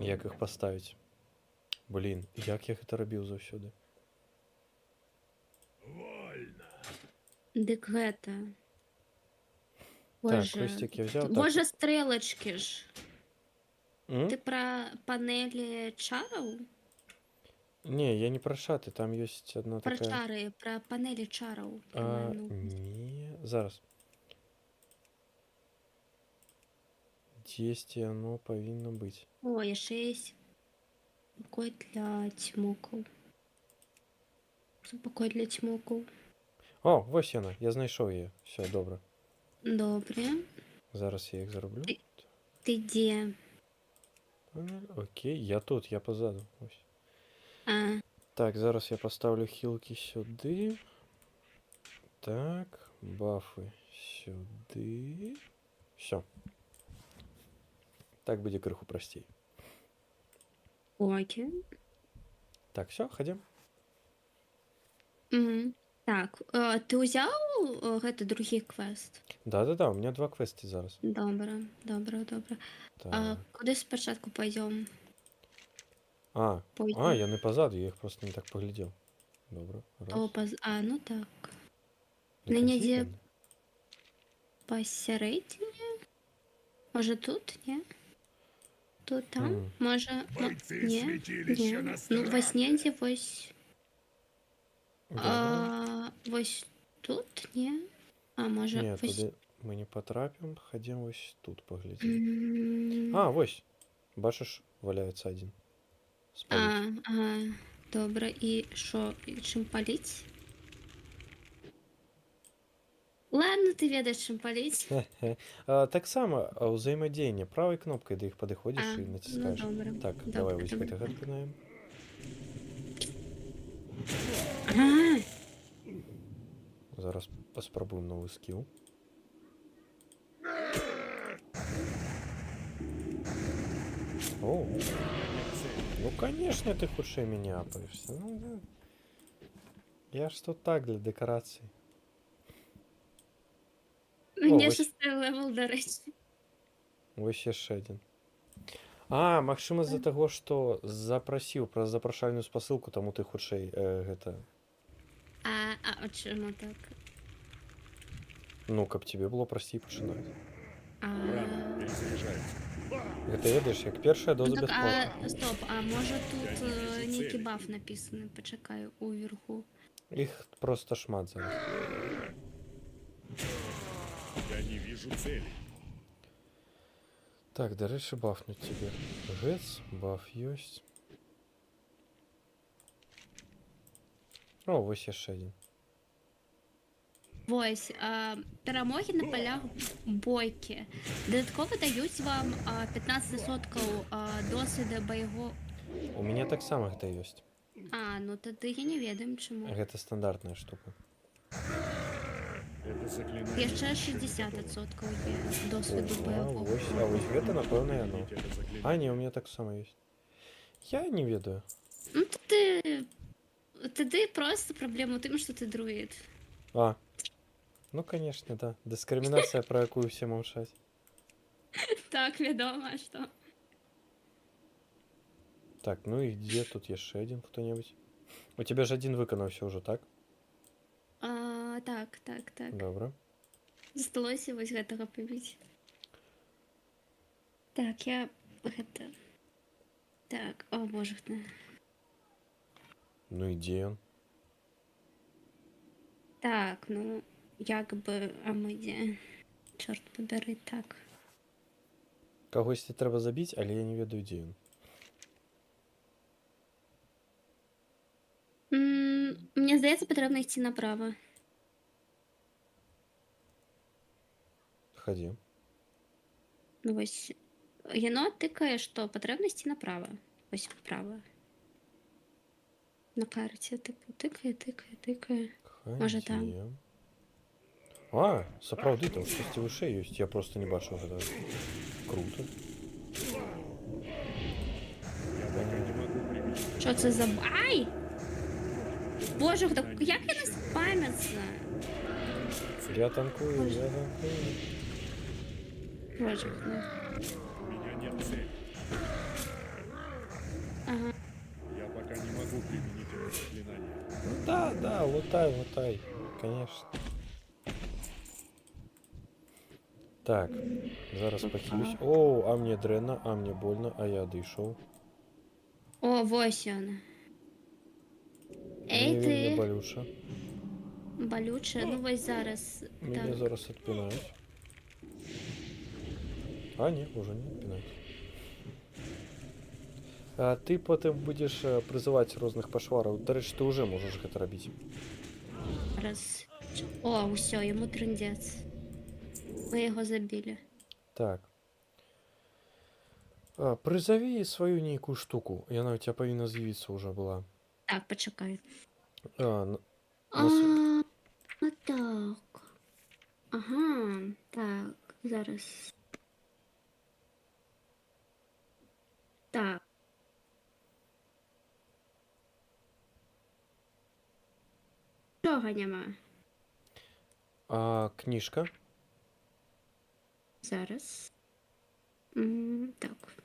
Як іх паставіць? Блін, як я гэта рабіў заўсёды? Вольно. Дык гэта. Так, Боже. крестик я взял. Так. Боже, стрелочки ж. М? Ты про панели чаров? Не, я не про шаты, там ёсць одна Про такая... чары, про панели чаров. Не, зараз. Дзесьці оно павінна быць. О, яшчэ есть покой для тьмокаў. Покой для тьмокаў. О, вось яна, я знайшоў яе. Все, добра. Добре. Зараз я іх зараблю. Ты где? Окей, я тут, я позаду. Ось. А, Так, зараз я поставлю хілки сюди. Так, бафи сюди. Все. Так буде криху простей. окей. Так, все, ходім. Мгм. Так, ты ўзяў гэты другі квест? Да-да-да, у меня 2 квесты зараз. Добра, добра, добра. Так. Куди спочатку пойдем? Пойдем. яны позаду, я их просто не так поглядел. Добро. Раз. Ну так. Не на конфликт, неде- наверно? Посередині? Може тут, ні? Тут, там? Мгм. Може, ну, Бойцы ні, святилища ні. на Ну, страже. во снеде ось, Добро. ось тут, ні? А може, Не, ось... туди ми не потрапимо. Ходім ось тут поглядим. М, Ось. Бачиш, валяється один. Спалить. Ага, добре. І що, і чим палить? Ладно, ти ведаєш, чим палить. Хе-хе. Так само, взаємодіяння. Правою кнопкою до їх підходиш і Ну, натискаєш. добре. Так, Добре, давай ось добре. гэтага відкинаємо. Ага. Зараз спробуємо новий скіл. О, ну конечно ты худшее меня апаешься. Ну, да. Я ж тут так для декорації. Мені ось. 6 левел, до речі. Ось яшчэ один. Магчыма з-за таго, што запрасіў праз запрашальную спасылку, таму ты хутчэй гэта... А чому так? Ну, каб тебе было прасцей пачынаць. Перезаряжается. Гэта ведаеш, як першая Ну доза так, бясплатна. стоп, а може тут нейкі баф написаний? Почекай, уверху. Іх просто шмат зараз. Я не вижу цели. Так, дарэчы, бафнуць тебе. Гэц, баф ёсць. О, вось яшчэ один. Вось, перемоги на полях бойки. Додатково даюць вам 15% досвіду бойового... У мяне таксама гэта ёсць. Ну тады я не ведаю, чому. Гэта стандартная штука. Это заклинание. Яшчэ 60% є досвіду бойового. Вось гэта, напэўна, яно. Применить это заклинание. Не, у меня таксама ёсць. Я не ведаю. Ну тады просто проблема ў тым, што ты друид. Ну, конечно, да. Дискриминация, про якую все мовчать. Так, вядома, што. Так, ну и где тут еще один кто-нибудь? У тебя же один выканаўся уже, так? Так. Добра. Засталося вось гэтага пабіць. Так, я гэта... Так, о боже. Ну и где он? Так, ну, як бы, а мы дзе? Чорт побяры, так. Кагосьці трэба забіць, але я не ведаю, дзе ён. Мне здаецца, патрэбна ісці направа. Хадзі. Ну, вось, яно тыкае, што патрэбна ісці направа. Вось, вправа. на карте. Типу, тикає. Може, там. Ходім. А, сапраўды, там штосьці вышэй ёсць. Я просто не бачыў гэта. Круто. Я пока не могу применить. Що це за... Ай! Боже, так як я не спам'ятся? Я танкую, я танкую. Боже, У меня нет цели. ага. Я пока не могу применить это заклинание. Ну да, да, лутай, конечно. Так, зараз похилюсь. О, а мне дрэнна, а мне больно, а я дышаў. О, вось ён. Эй, Мне вельмі ты, балюча. балюче, ну вось зараз. Мяне Так. зараз адпінаюць. А, не, уже не адпінаюць. А ты потым будзеш прызываць розных пашвараў. Дарэчы, ты уже можаш гэта рабіць. Раз. О, усё, йому трындец. Ми його забили. Так. Прызаві сваю нейкую штуку. Яна у тебя павінна з'явіцца уже была. Так, почекай. На А, ну так. Ага, так, зараз. Так. Чого нема? кніжка. Зараз. Так.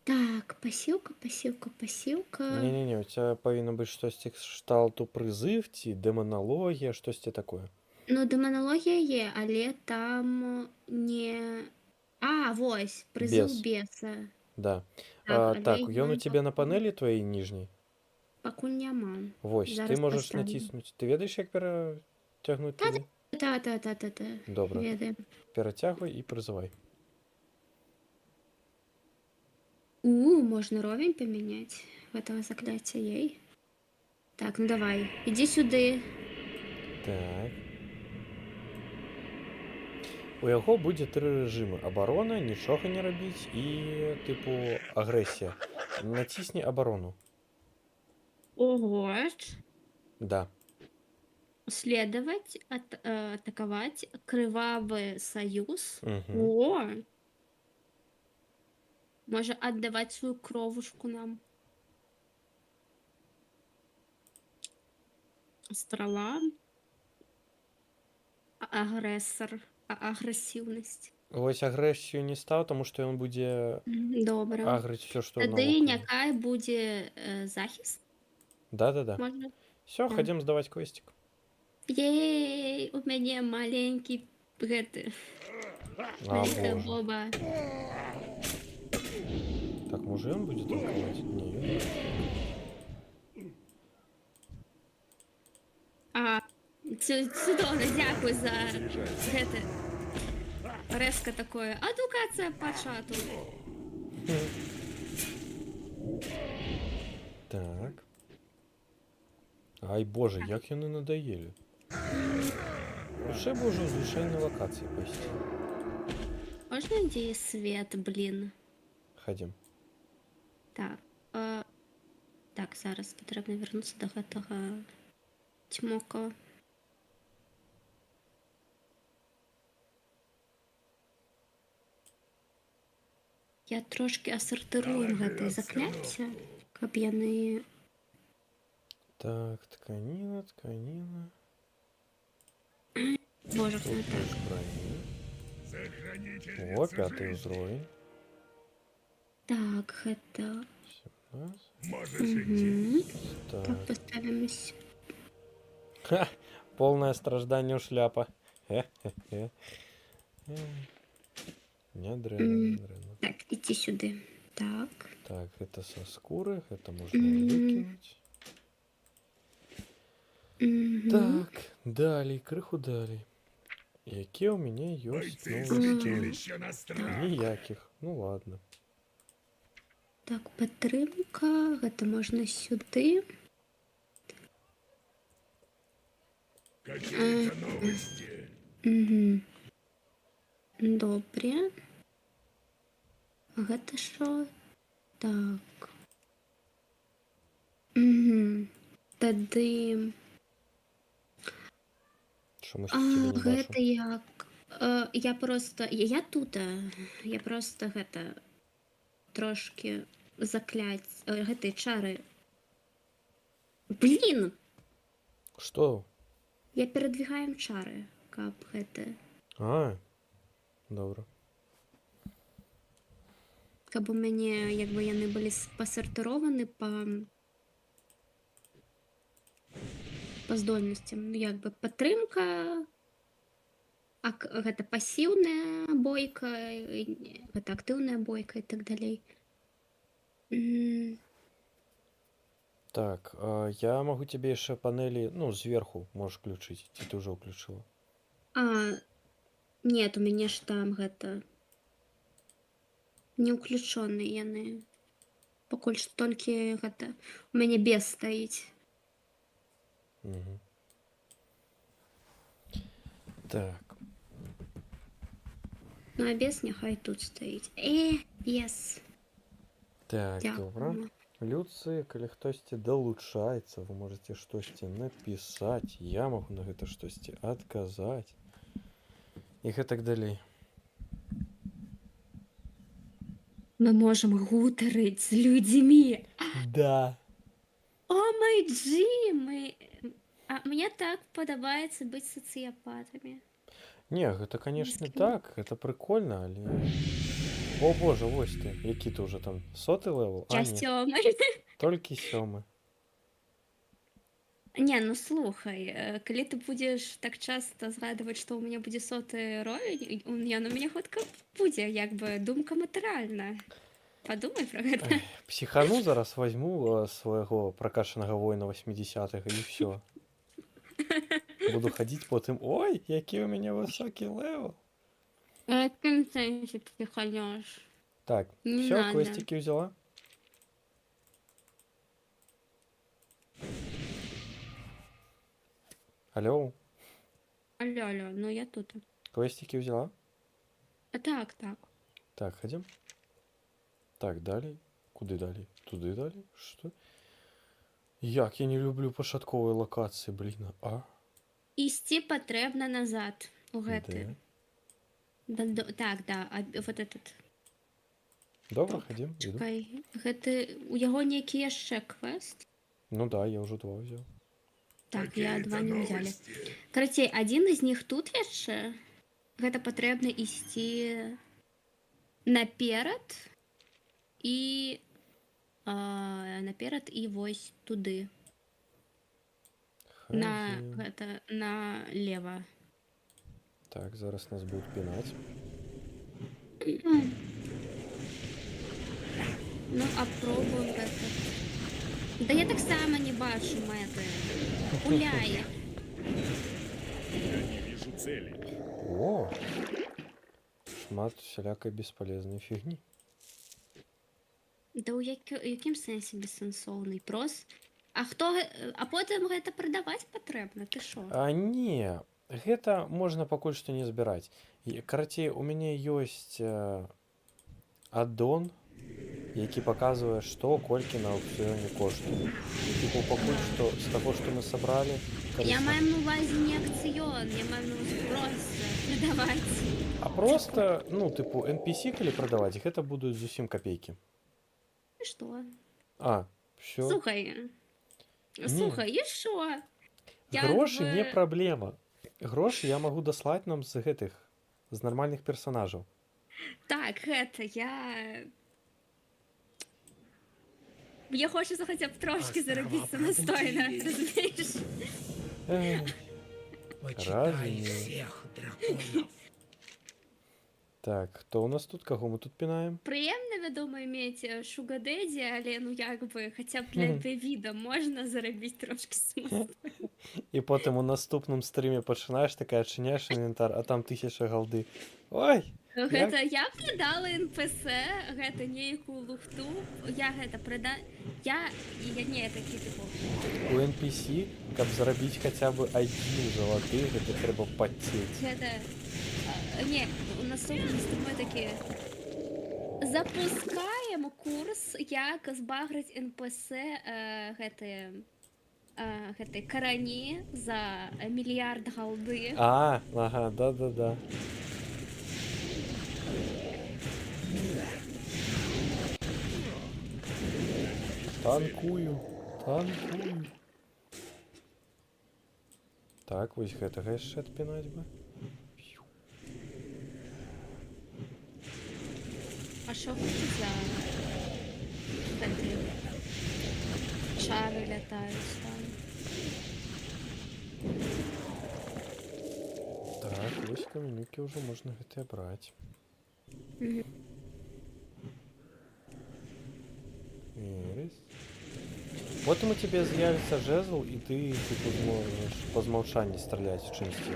Так, пасілка. Не-не-не, у тебя павінна быць штосьці кшталту прызыв ці дэманалогія, штосьці такое. Ну, демонологія є, але там не... А, вось, призыв Бес. беса. Да. Так, Так, але ён у ён тебе на пакуль- панелі твоей ніжняй. Пакуль няма. Вось, ты Зараз можаш паставлю. націснуць. Ты ведаеш, як перацягнуць Та, туды? Та. Добра, Ведаю. перацягвай і прызывай. Можна ровень поміняти этого заклятия ей. Так, ну давай, іди сюди. Так. У яго будзе 3 рэжымы: абарона, нічога не рабіць і тыпу агрэсія. Націсні абарону. Ого. Да. Следовать, атаковать, кривавый союз. Угу. О! Може отдавать свою кровушку нам. Стрела. Агрессор. Агрессивность. Вось агрэсію не стаў, таму што ён будзе Добре. агрыць все, што Тады някай буде захист. Да-да-да. Можна? Все, Да. хадзім здаваць квестик. Ей, у мяне маленький гэты. Маленькая Боже. боба. Так, можа ён будзе танкаваць? Не, ён не. Цудоўна, дзякуй за гэта. Рэзка такое. Адукацыя па чату. Так. Ай, боже, як яны надаелі. Лучше б уже ў звычайнай лакацыі пайсці. Можна ідзе свет, блін? Хадзім. Так. Так, зараз патрэбна вярнуцца да гэтага цьмока. Я трошки асартырую гэтае закляцце, каб яны... Так, тканіна. Боже, Тут хто так. наш броні. Сохранительница О, 5-й жизни. узровень. Так, гэта... 17. Можешь идти. Угу. Так. Так, поставимось. Ха, полное страждание у шляпа. Хе-хе-хе. Не дрэнна. Так, ідзі сюди. Так. Так, это со скуры, это можно Мгм. выкинуть. Угу. Так, далей, крыху далей. Якія у меня ёсць Бойцы новые скиллы? святилища на страх. Ніякіх. Ну ладно. Так, падтрымка. Гэта можна сюди. Какие-то новости. Угу. Добре. А гэта що? Так. Угу. Тады Чомусь цябе не бачу. гэта як я просто я тут я просто гэта трошки закляць гэтай чары. Блин, Што? я перадвигаем чары, каб гэта А, добра. каб у мяне як бы яны былі пасартырованы па здольнасцям. Ну, як бы падтрымка, гэта пасіўная бойка, гэта актыўная бойка і так далей. М, Так, я могу тебе яшчэ панелі, ну, зверху можаш включыць, ці ты ўжо ўключыла? Нет, у мяне ж там гэта не ўключоны яны. Пакуль што толькі гэта у мяне без стаіць. Угу. Так, Ну, а без няхай тут стаіць. Yes. так, добра. Дзякую. Людцы, калі хтосьці далучаецца, вы можете штосьці напісаць, я магу на гэта штосьці адказаць. І гэтак далей. Мы можам гутарыць з людзьмі. Да. О май джі, мне так падабаецца быць сацыяпатамі. Не, гэта, канешне, так, гэта прыкольна, але... О боже, вось ты, які ты ўжо там, 100-й левел? А, Я не, сёмы. толькі 7. Не, ну слухай, калі ты будзеш так часта згадваць, што ў мяне будзе 100-й ровень, яно мяне хутка будзе, як бы, думка матэрыяльная. Падумай пра гэта. Псіхану зараз возьму свайго пракачанага воіна 80-х і ўсё. Буду хадзіць потым, ой, які ў мяне высокі левел. А якім сэнсе псіханёш? Так, Не все, надо. квестики взяла? Алло, Алло, ну я тут. квестики взяла? Так. Так, ходим. Так, далей. Куды далей? Туды далей? Что? Як я не люблю пачатковыя локацыі, блин. А? Ісці патрэбна назад у гэты. Де? Так, да, вот этот. Добра, ходим. Іду. Чакай, гэты у яго нейкі яшчэ квест. Ну да, я уже 2 взял. Так, я 2 не ўзялі. Карацей, адзін з них тут яшчэ. Гэта патрэбна ісці наперад і вось туды. Ходим. Гэта налево. Так, зараз нас будут пинать. Ну, апробуем гэта. Да я так само не бачу мэты. Гуляе. Я не вижу цели. О! Шмат всялякай бесполезной фигни. Да ў якім сэнсе бессэнсоўны? А потым гэта прадаваць патрэбна, ты шо? А не, гэта можна пакуль што не збіраць. Карацей, у мяне ёсць аддон, які паказвае, што колькі на аукцыёне коштуе. Типу, пакуль што з таго, што мы сабралі... Я маю на увазе не акцыён, я маю на увазе проста прадаваць. А просто, ну, типу, NPC, калі прадаваць, гэта будуць зусім капейкі. І што? А, всё. Слухай, і шо? Грошы не праблема. Грошы я магу даслаць нам з гэтых, з нармальных персонажаў. Так, гэта мне хочется хотя б трошки зарабіць самастойна, разумееш? Разве не? Так, хто у нас тут? Каго мы тут пінаем? Прыемна, вядома, мець шугадэдзі, але ну як бы хаця б для віда можна зарабіць трошки самастойна. І потым у наступным стрыме пачынаеш такая, адчыняеш інвентар, а там 1000 голды. Ой! Гэта я прадала НПС, гэта нейкую лухту, я гэта я не такі тыпу. У NPC, каб зарабіць хаця бы 1 залаты, гэта трэба пацець. Гэта... Не, у наступным стрыме такі запускаем яму курс, як збагрыць НПС гэтай карані за мільярд галды. Ага, да-да-да. Танкую. Так, вось гэтага яшчэ адпінаць бы. А що гэта за гэты шары лятаюць там? Так, вось каменюкі ўжо можна гэтыя браць. Мгм. Есть. Потым у тебе з'явіцца жезл, і ты типу зможаш па змаўчанні страляць чымсьці.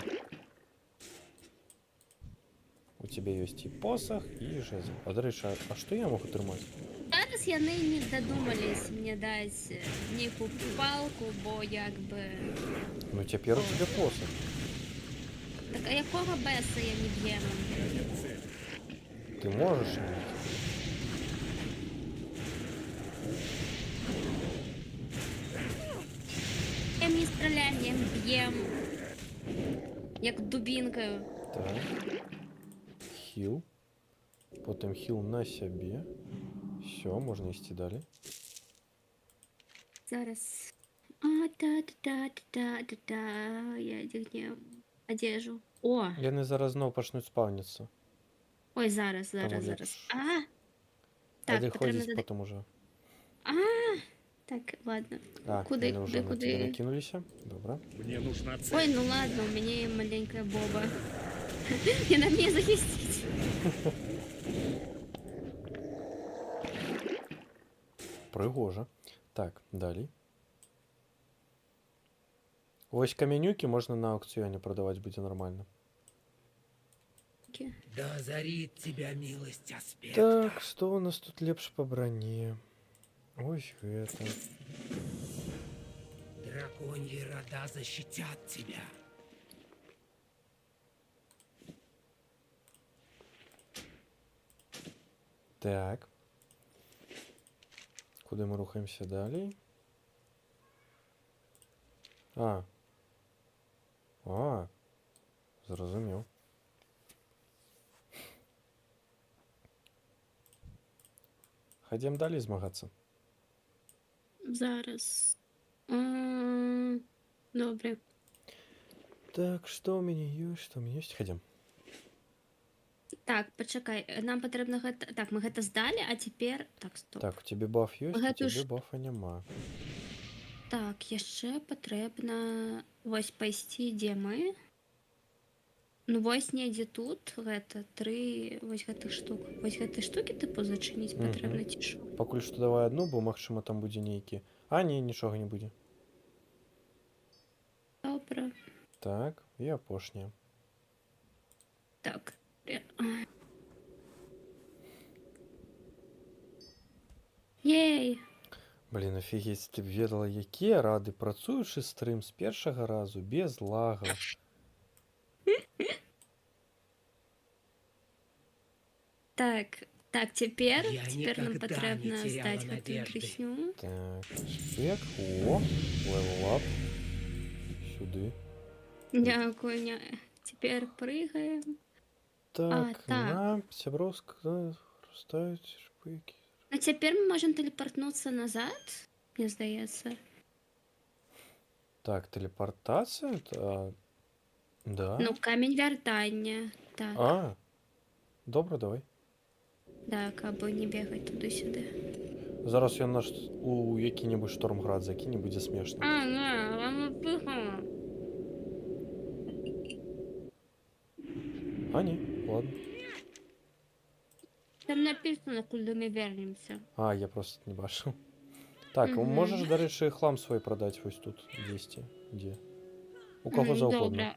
У тебе ёсць і посах, і жезл. А дарэчы, а што я магу трымаць? Зараз яны не дадумались мне даць нейкую палку, бо як бы... Ну цяпер у тебе посах. Так а якога беса я не б'ем? Ты можаш мець. Ем не страляем, ем б'ем. Як дубінкою. Так. Хіл. Потым хіл на сябе. Все, можна ісці далей. Зараз. Та-та-та-та-та-та. Я дігнем одежу. О! Яны зараз зноў пачнуць спаўніцца. Ой, зараз. лепш. А! Так, Так, потрібно ходзіць потым уже. А! Так, ладно. А, Куди, яны ўжо на куди? тебе накінуліся. Добра. Мне нужна цель. Ой, ну ладно, у меня есть маленькая боба. Не на мне захистить. Прыгожа. Так, далей. Вось каменюкі можна на аукцыёне прадаваць будзе нармальна. Да озарит тебя милость аспекта. Так, што у нас тут лепш па броне? Ось гэта. Драконьи рода защитят тебя. Так. Куды мы рухаемся далей? Зразумеў. Хадзем далей змагацца. Зараз. Добре. Так, што ў мяне ёсць, што ў мяне ёсць? Хадзем. Так, пачакай. Нам патрэбна гэта... Так, мы гэта здалі, а цяпер... Так, стоп. Так, у тебе баф ёсць, у Гэту тебе ж- бафа няма. Так, яшчэ патрэбна... Вось пайсці, дзе мы? Ну, вось недзе тут, гэта 3 вось гэтых штук. Вось гэтай штукі, тыпу, зачыніць Мгм. патрэбна, ці што? Пакуль што давай адну, бо магчыма там будзе нейкі. А, не, нічога не будзе. Добра. Так, і апошняя. Так. Ей! Блін, офігеть, ти б ведала, які я рады, працуючы стрым з першага разу, без лагаў. Так, цяпер Я нам никогда патрэбна не теряла здаць гэтую надежды. дрысню. Так, шпек, о, левел ап. Сюди. Дякую, цяпер прыгаем. Так, так. на сяброўска ставіць шпыкі. А цяпер мы можам тэлепартнуцца назад, мне здаецца. Так, тэлепартацыя? Да. Ну, камень вяртання. Так, Добра, давай. так, або не бегаць туды-сюды. Зараз ён наш у які-небудзь штормград закіне, будзе смешна. Не, я пыхала. А, не, ладно. Там написано, куды мы вернемся. Я просто не бачыў. Так, Мгм. можаш, дарэчы, хлам свой прадаць вось тут, дзесьці. Дзе? У каго заўгодна. Добра.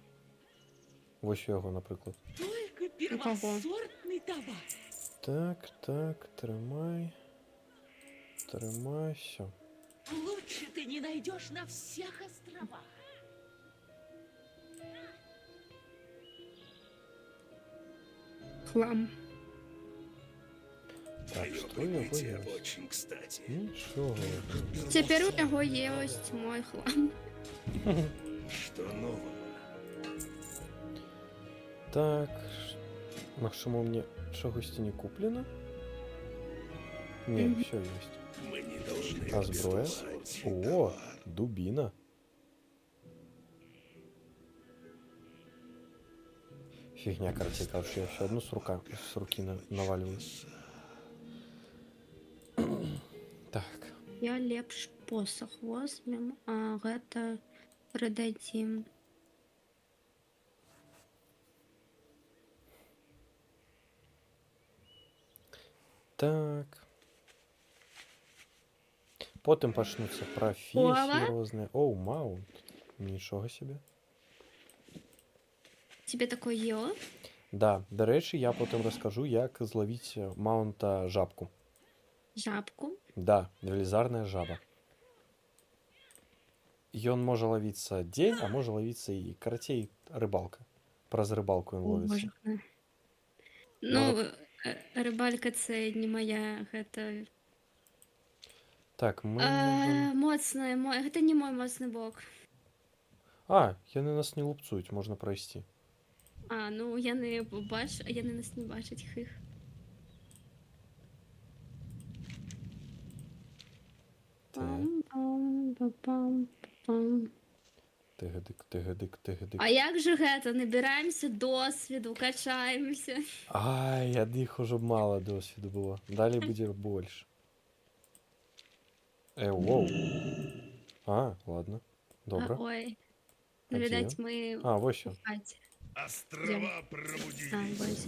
Вось у яго, напрыклад. Только первосортный товар. Так, трымай. Трымай, всё. Лучше ты не найдешь на всех островах. Хлам. Так, Твое что его прибытие есть? очень кстати. Ничего. Теперь у него есть мой хлам. Что нового? Так. Максимум мне чогось не куплено? Не, Мгм. все есть. Мы не должны А зброя? отступать. О, Товар. дубина. Фигня, короче, кажется, я все одну с руки наваливаю. Так, Я лепш посох возьмем, а гэта продадим. так. Потім почнуться професії Ова. різні. Оу, маунт. Нічого собі. Тебе такое є? Да, до речі, я потім розкажу, як зловити маунта жабку. Жабку. Да, велізарная жаба. Ён може ловиться день, а може ловиться і карацей рибалка. Праз рибалку він О, ловиться. боже. Ну, рибалька це не моя, гэта... Так, ми можемо... Моцная, гэта не мой моцны бок. А, яны нас не лупцують, можна пройти. А, ну яны яны нас не бачаць их. Так, Пам-пам-пам-пам. тигадик, тигадик, тигадик. А як же гэта? Набираемся досвіду, качаемся. Ай, ад їх уже мало досвіду було. Далі буде більше. Воу. А, ладно. Добре. Ой. А Ну, где? видать, мы А, ось в він. хаті. Острова А, пробудились. ось.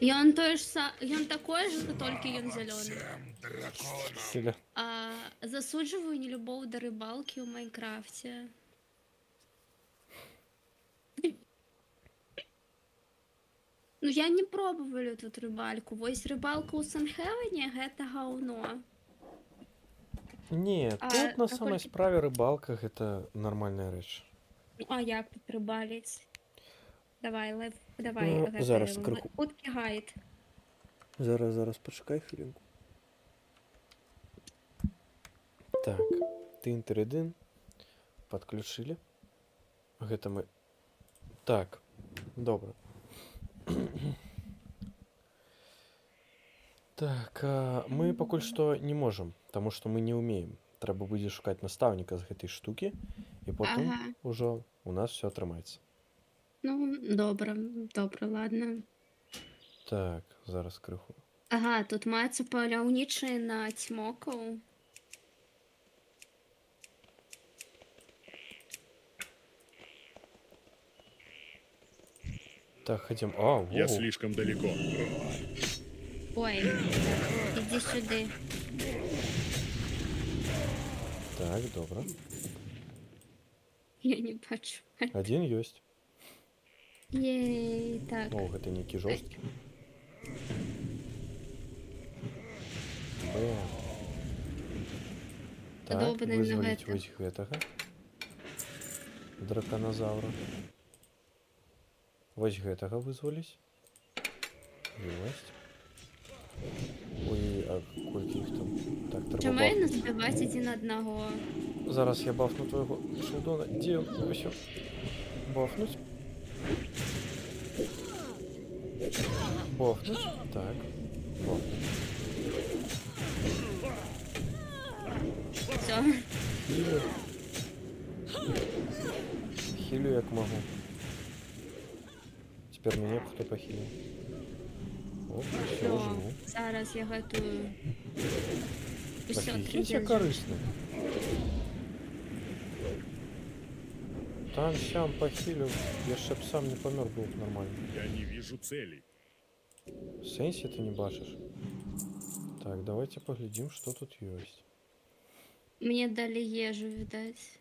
І он той ж ён такой же, толькі ён зялёны. Всем драконам. Сіля. Засуджую нелюбоў да рыбалкі ў Майнкрафце. Ну я не пробовала тут рыбальку. Вось рыбалка ў Санхевене гэта гаўно. Ні, А, тут на а самой колькі- справе рибалка гэта нормальная рэч. Ну, а як тут рыбаліць? Давай, давай. Ну, гэта, зараз крыху. хуткі гайд. Зараз, почекай хвилинку. Так, тын-тыры-дын. Подключили. Гэта мы... Так, добра. Так, мы пакуль што не можам, таму што мы не ўмеем. Трэба будзе шукаць настаўніка з гэтай штукі, і потым Ага. ужо у нас все атрымаецца. Ну, добра, ладно. Так, зараз крыху. Ага, тут маецца паляўнічыя на цьмокаў. Так, ходім. А, Я воу. слишком далеко. Ой, іди сюди. Так, добра. Я не бачу. Один ёсць. Ей, так. О, гэта нейкі жорсткі. Бэм. Так, Падобны на вызваліць гэта. вось гэтага. Драканазаўра. Вось гэтага вызваліць. Ёсць. Ой, а колькі іх там? Так, трэба Чаму баф... яны забіваць адзін аднаго? Зараз я бафну твайго шелдона. Дзе ён? Ось ён. Бафнуць. Бафнуць. Так. Бафнуць. Все. Хілю. Хілю як могу. Теперь меня кто похилил. Оп, все, живу. Зараз я гэтую... Усё, Офігеть, я корисний. Там сям похилил. Я ж б сам не помер, был б нормально. Я не вижу целей. В сенсі ты не бачишь. Так, давайте поглядим, что тут есть. Мне далі ежу, відаць.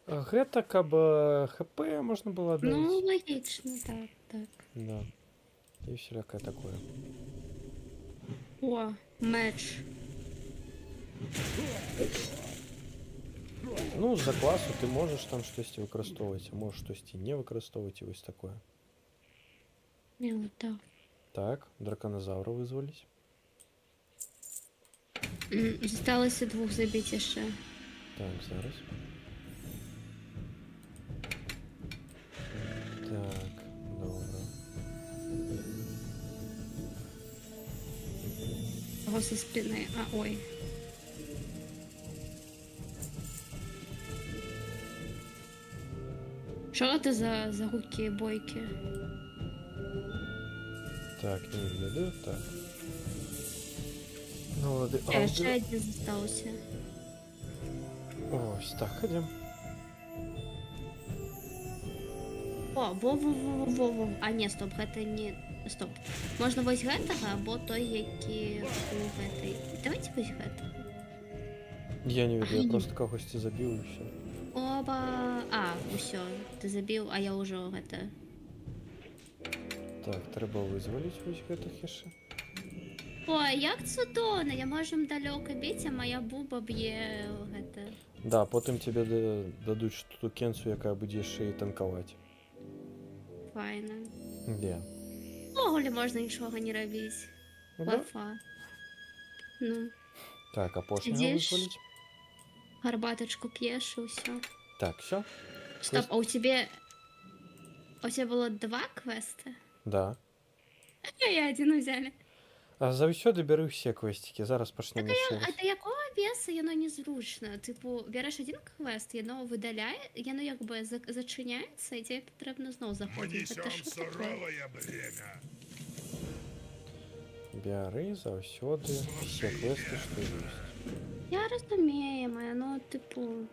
Гэта каб хп можно было отдать. Ну, логічно, так. Да. И всякое такое. О, меч. Ну, за класу ты можешь там штось використовувати, а можеш штось і не використовувати, і ось такое. Ну, так. Так, драконозавра вызвались. Засталося 2 забіць яшчэ. Так, зараз. Так, добре. Кого со спины. А, ой. Що це за гуки бойки? Так, не веду, так. Ну, ладно, Ще один застался. Ось, так, ходім. О, во. А, ні, стоп, гэта не... Стоп. Можна вось гэтага, або той, які у гэтай... Давайте вось гэтага. Я не веду, Ай. я просто когось забіў і все. Оба... А, усё, ты забіў, а я ўжо гэта... Так, трэба вызваліць вось гэтых яшчэ. Ой, як цудоўна, я можам далёка біць, а моя буба б'е гэта... Да, потым тебе дадуць штукенцу, якая будзе яшчэ і танкаваць. Файна. Де? Увогуле можна нічога не рабіць. Да? Лафа. Ну, Так, апошняга Сидзіш? вызваліць. гарбатачку п'еш і ўсё. Так, все? Стоп, а у тебе... У тебя было 2 квеста? Да. И один взяли. А заўсёды бяры ўсе квесцікі, зараз пачнем яшчэ А раз. до якого веса яно незручно? Типу, береш один квест, яно видаляє, яно якби зачиняється, і тебе потрібно знову Мы заходити. несем Це що таке? суровое бремя. Бяры заўсёды все квесты, што ёсць. Я розумію, моя, ну, типу...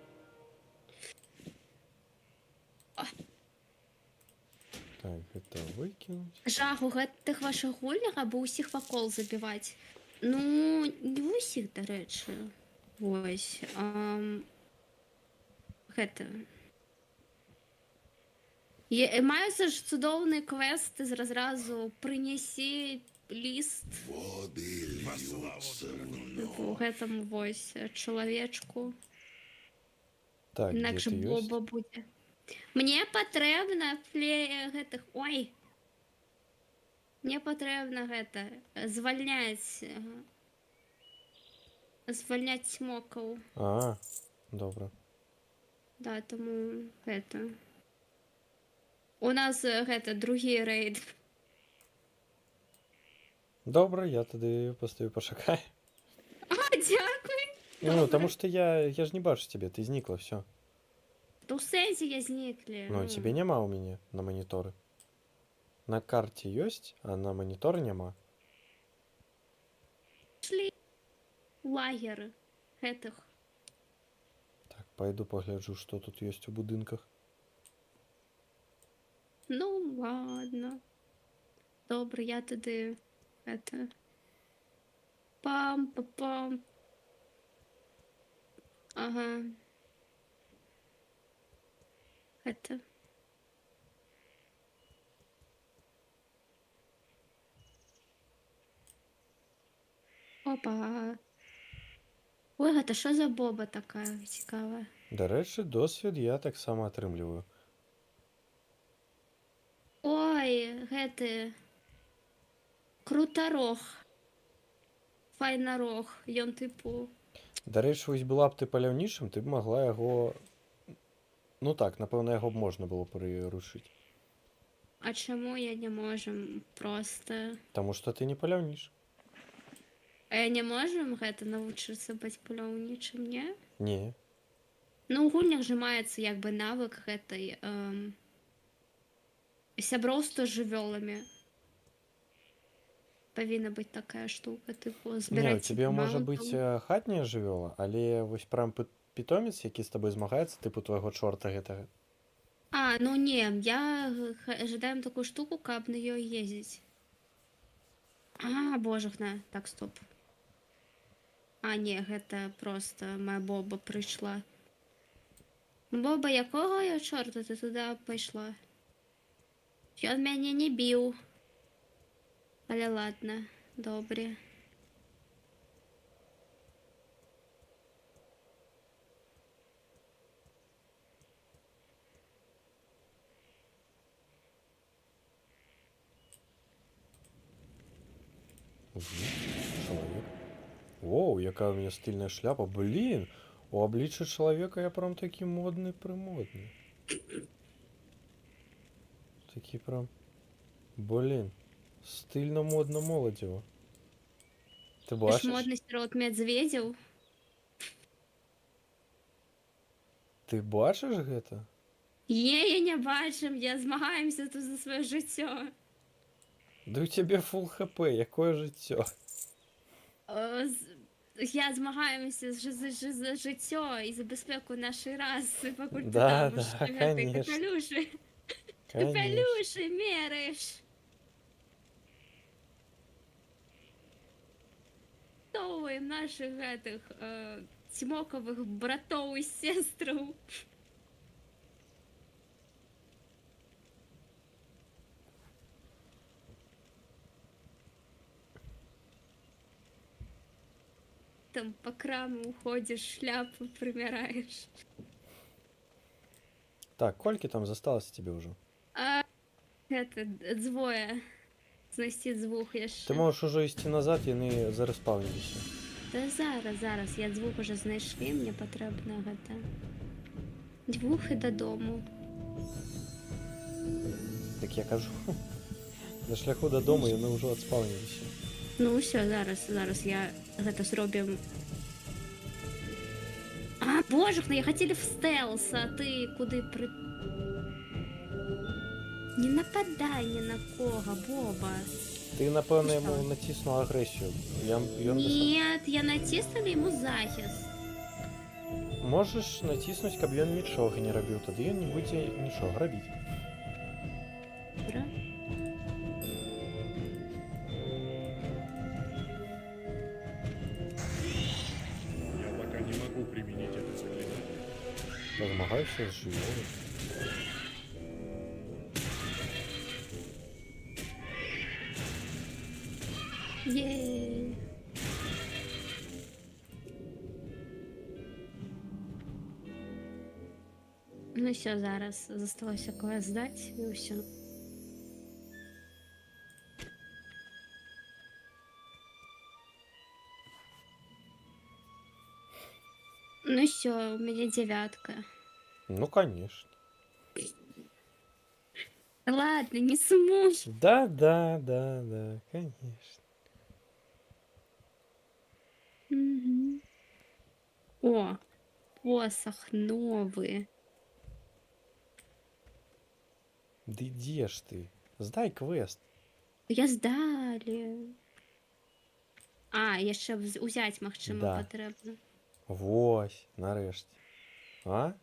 Так, гэта выкінуць. Жах у гэтых ваших гульнях, або усіх вакол забіваць. Ну, не ўсіх, дарэчы. Вось. Гэта... Маюцца ж цудоўныя квесты з разразу «Прынясі ліст» Во славу типу, гэтаму вось чалавечку. Так, дзе Інакш ты ёсць? Боба будзе. Мне патрэбна гэтых... Ой! Мне патрэбна гэта... Звальняць... Звальняць смокаў. А, добра. Да, таму гэта... У нас гэта другі рэйд. Добра, я тады пастаю пачакай. А, дзякуй! Ну, таму што я ж не бачу цябе, ты знікла, все. То ў сэнсе я зніклі. Ну, цябе няма ў мяне на маніторы. На карце ёсць, а на маніторы няма. Шлі лагеры гэтых. Так, пайду пагляджу, што тут ёсць у будынках. Ну, ладно. Добре, я тады... Это... Пам-па-пам. Ага. Это... Опа. Ой, гэта що за боба такая цікавая? Дарэчы, досвед я таксама атрымліваю. Ой, гэты... Крутарог. Файнарог. Ён типу... Дарэчы, вось была б ты паляўнічым, ты б магла яго... Ну так, напэўна, яго б можна было прырушыць. А чаму я не можам просто... Таму што ты не паляўніш. А я не можам гэта навучыцца быць паляўнічым, не? Не. Ну, у гульнях жа маецца як бы навык гэтай... Сяброўства з жывёламі. Павінна быць такая штука, типу, Не, у збіраць... цябе можа быць хатняя жывёла, але вось прям пітомец, які з табой змагаецца, тыпу твайго чорта гэтага. А, ну не, я жадаем такую штуку, каб на ёй ездзіць. А, божахна. Так, стоп. А, не, гэта просто моя Боба прыйшла. Боба, якога я чорта ты туди пайшла? Ён мяне не біў. Але ладно, добре. Чоловік. Воу, яка у мене стильна шляпа. Блін, у обличчя чоловіка я прям такий модний примодний. Такий прям. Блін. Стильно, модно, молодіво. Ти Ты ж бачиш? модный сирот медведев. Ти бачиш гэта? Я не бачым, я змагаемся тут за свое жыццё. Да у тебе фул хп, якое жыццё? Я змагаемся за жыццё і за бяспеку нашай расы, пакуль ты Да, там да, гэтай конечно. капялюшы. Конечно. Капялюшы мераеш. Тоўваем нашых гэтых цімокавых братоў і сестраў. Там по краму уходишь, шляпу примираешь. Так, кольки там засталось тебе уже? А это двое. Знайсці двух яшчэ. Ты можешь уже ісці назад, яны зареспаўніліся. Да зараз, я двух уже знайшлі, мне патрэбна гэта. Двух і дадому. Так я кажу. На шляху додому яны ўжо адспаўніліся. Ну ўсё, зараз я гэта зробім. А, божахна, я хацелі в стелс, а ты куды пры... Не нападай ні на кого, Боба. Ты, напэўна, Ты яму што? націснуў агрэсію. Нет, я натиснула ему захист. Можаш націснуць, каб ён нічога не рабіў, тады ён не будзе нічога рабіць. Добра. Я пока не могу применить это заклинание. Я змагаюся з жывёлай. Ей. Ну все, зараз засталося квест здаць і ўсё. Ну все, у меня 9. Ну, конечно. Ладно, не сможешь. Да, конечно. Мгм. О, посох новый. Ды дзе ж ты? Здай квест. Я здалі. А, яшчэ узяць, магчыма, Да. патрэбна. Вось, нарэшце. А?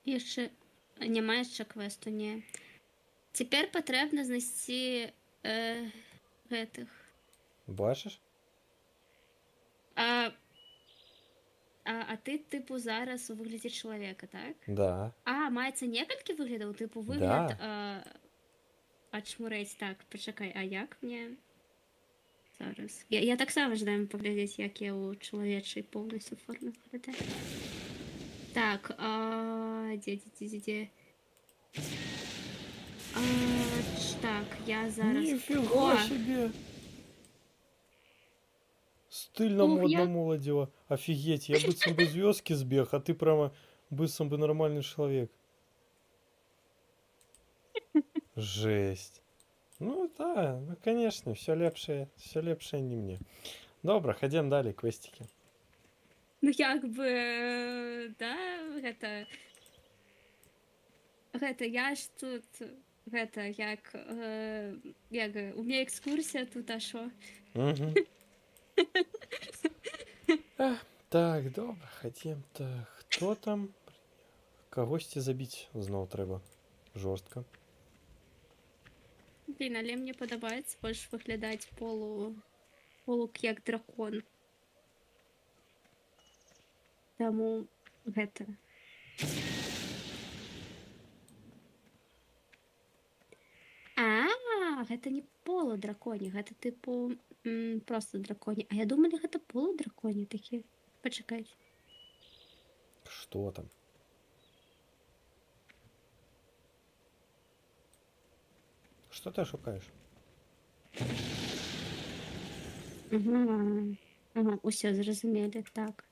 Яшчэ няма яшчэ квесту, не. Цяпер патрэбна знайсці гэтых. Бачыш? А ты тыпу зараз у выглядзе чалавека, так? Да. А, маецца некалькі выглядаў, тыпу выгляд ачмурэць. Так, пачакай, а як мне? Зараз. Я таксама жадаем паглядзець, як я ў чалавечай поўнасцю форме выглядаю. Так, дзе? Так, я зараз... Нифига себе! Стильно, Ух, модно, я- молодево. Офигеть, я быцем бы звездки сбег, а ты прямо быцем бы нормальный человек. Жесть. Ну да, ну конечно, все лепшее не мне. Добро, ходим далее, квестики. Ну, як бы, да, гэта я ж тут, гэта, як, у меня экскурсия тут, а шо? Мгм. Так, добро, ходим. Так, кто там? Когосьці забить знову треба. Жорстко. Блин, але мне падабаецца больш выглядаць полу як дракон. Таму гэта. Гэта не полудраконі, гэта тыпу просто драконі. А я думала, гэта полудраконі такі. Пачакайце. Что там? Что ты шукаешь? Ага. Ага, усе зрозуміли, так.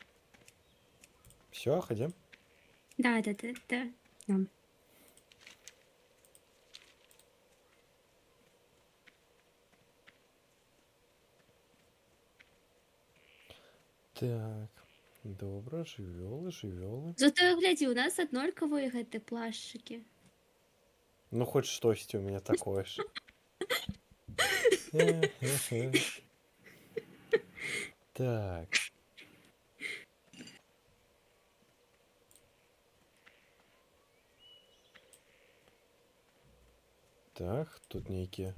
Все, ходим. Да, да, да, да. Да. Так. Добре, живёлы, живёлы. Зато глядзі, у нас аднолькавыя гэты плашчыкі. Ну, хоть штосьці у меня такое ж. Хе-хе-хе. Так. Так, тут нейкія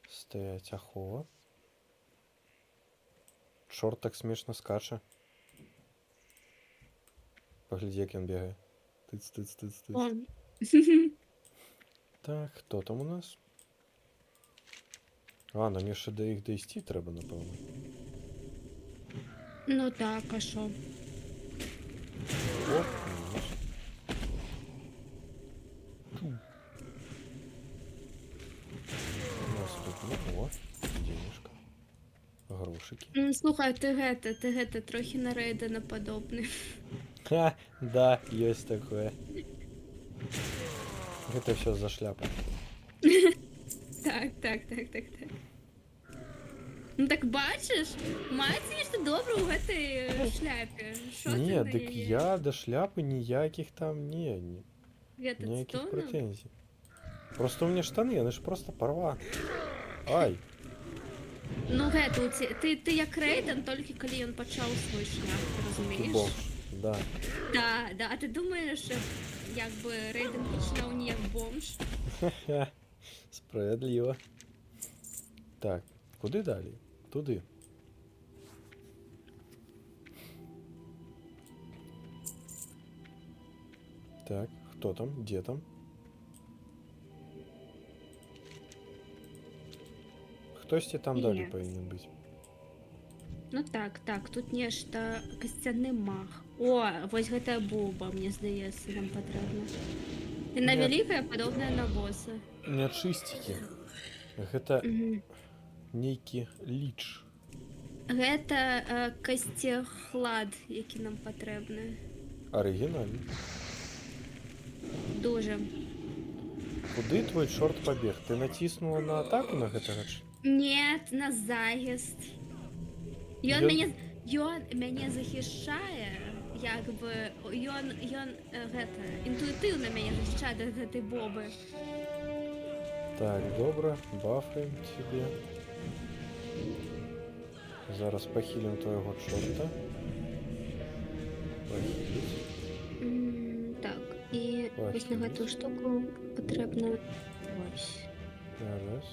стаяць ахова. Чорт так смешна скача. Паглядзі, як ён бегае. Тыц, тыц, тыц, тыц. О. Так, хто там у нас? А, нам яшчэ да іх дайсці трэба, напэўна. Ну так, а що? О, мінус. Наступны. О, денежка. Грошики. Слухай, ти гэта трохи на Рейдена падобны. Ха, да, есть такое. Это все за шляпа. Так. Ну так бачиш, мається нешта добре у гэтай шляпе. Що ти Не, на дык яе? я до шляпы ніякіх там Гэта ніякіх стоўна? прэтэнзій. Просто у меня штаны, яны ж просто порваны. Ай, Ну гэта, ты як Рейден, толькі калі ён пачаў свой шлях, ты разумееш? бомж. Да. Да, а ти думаєш, як би Рейден починав не як бомж? Ха-ха. Справедливо. Так, куди далі? Туди. Так, хто там? Де там? Хтось там Ні. далі повинен бути. Ну так, тут нешта касцяны мах. О, вось гэтая буба, мне здаецца, нам патрэбна. Яна Нет. вялікая, падобная на боса. Нячысцікі. Гэта Мгм. нейкі ліч. Гэта касцехлад, які нам патрэбны. Арыгінальны. Дуже. Куды твой чорт пабег? Ты націснула на атаку на гэтага? Нет, на заезд. Ён мяне захішчае, як бы ён гэта інтуітыўна мяне захішчае да гэтай бобы. Так, добра, бафаем тебе. Зараз пахілім твоего чорта. Пахіліць. Так, і вось на гэту штуку патрэбна вось. Зараз.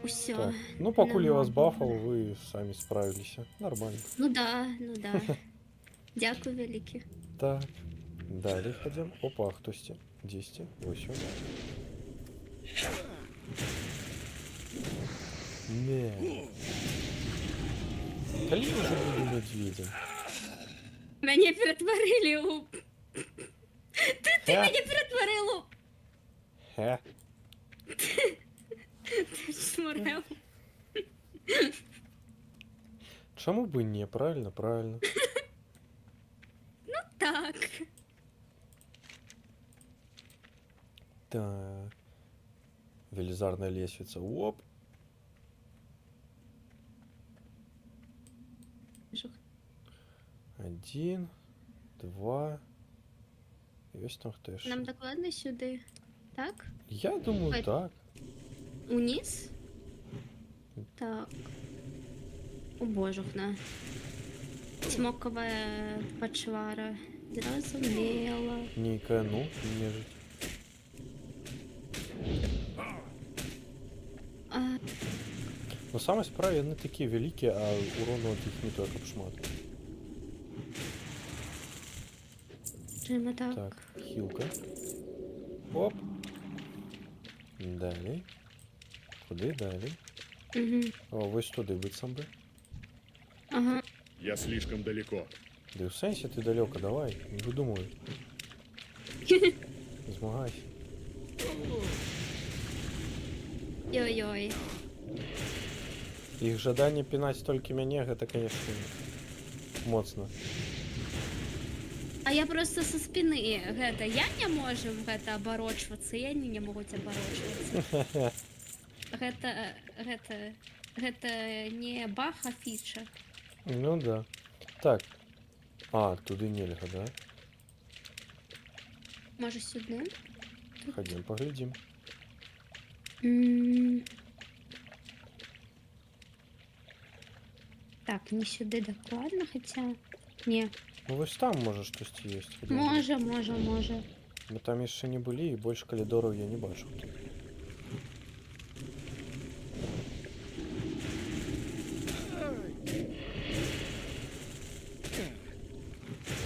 Усё. Так, ну пакуль я вас Нормально. бафал, вы самі справіліся. Нормально. Ну да. Дзякуй вялікі. Так, далі ходзім. Опа, хтосьці. Дзесьці? Ось он. Не. Калі ўжо буду медведем? Мяне ператварылі ў... Ты Ха, мяне ператварыў у... ха. Ты шмурэў. Чаму бы не? Правильно, правильно. Так. Так. Велизарная лестница. Оп. Один, два. Ёсць там хто яшчэ? Нам дакладна сюды. Так? Я думаю, Ой. так. Уніз? Так. О божухна. Смоковая пачвара. Зразумела. Нейкая, ну, нежить. А, На самой справе яны такія вялікія, а урону ад іх не так каб шмат. чым так? Так, хілка. Оп. Далі. Куди далі? Угу. О, вось туди быццам бы. Ага. Я слишком далеко. Да і в сенсі ти далеко, давай, не выдумывай. Змагайся. Ой-ой-ой. Іх жаданне пінаць толькі мяне, гэта, конечно, моцна. А я просто со спины гэта, я не можем гэта абарочвацца, і яны не могуць абарочвацца. Гэта не баг, а фіча. Ну да. Так. А, туды нельга, да? Можа сюды? Хадзім, паглядзім. Так, не сюды дакладна, хаця... Не, Ну вось там можа штосьці ёсць. можа. Мы там яшчэ не былі, і больш калідораў я не бачыў.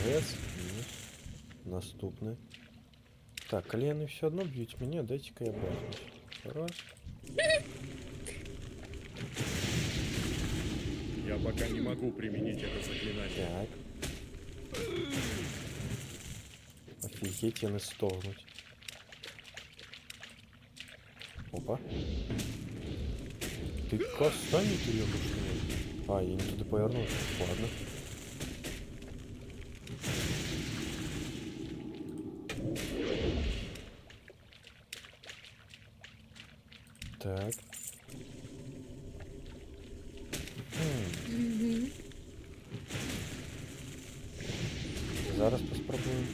Гэц, наступны. Так, калі яны все адно б'юць мяне, дайце-ка я бахнусь. Раз. Я пока не могу применить это заклинание. Так. Офигеть, яны стогнуть. Опа. Ты костами ты его что ли? А, я не туда повернул. Ладно. Так. Зараз поспробуем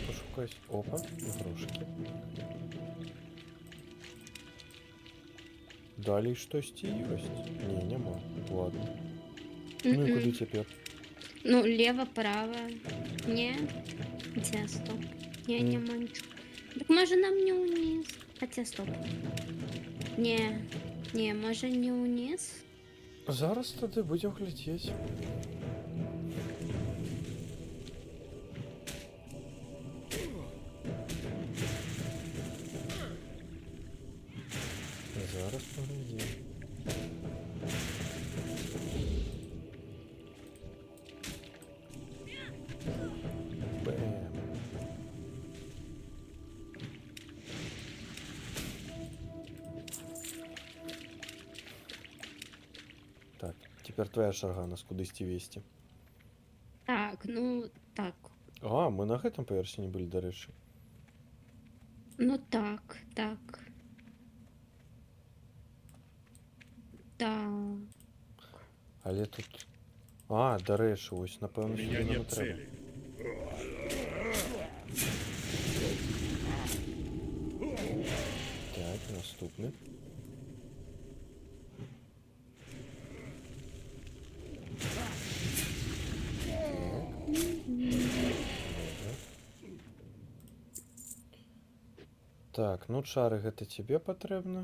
пошукать. Опа, игрушки. Далее штосьці ёсць? Не, няма. Ладно. Ну и куды цяпер? Ну, лево, право. Не. Хотя, стоп. Не манчу. Так може нам не униз. Хотя, стоп. Не, може не униз. Зараз тады будем глядзець. Зараз поглядзім. Бэм. Так, теперь твоя шарга нас кудысьці весці. Так, ну, так. А, мы на гэтым паверсе не былі, дарэчы. Ну, так. Так. Але тут... А, дарэчы, вось, У напэўна, меня сюды нам нет трэба. цели. Так, наступны. Так, ну чары гэта тебе патрэбна.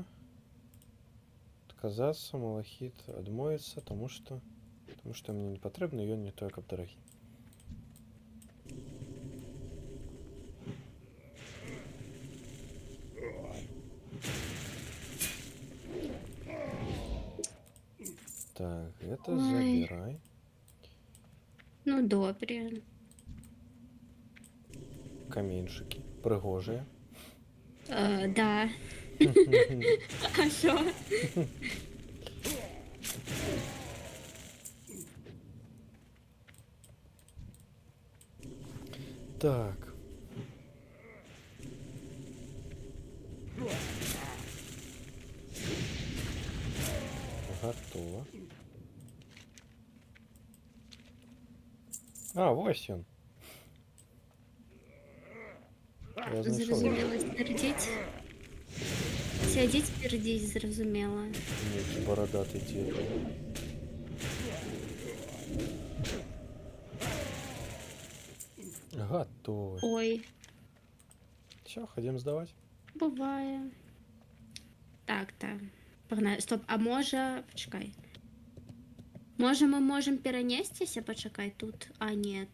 Адказацца, малахіт адмовіцца, тому што мне не патрэбны, ён не той, каб дарагі. Так, гэта Ой. забірай. Ну, добре. Каменьчыкі прыгожыя. Да. А що? Так. Готово. А, вось ён. Я знайшов. Зрозуміло, стердіть. Сядіть, стердіть, зрозуміло. Некий бородатый дед. Готово. Ой, Все, ходим сдавать. буває. Так. Погнали. Стоп, а може... Почекай. Може ми можемо перенестися? Почекай тут. А, нет.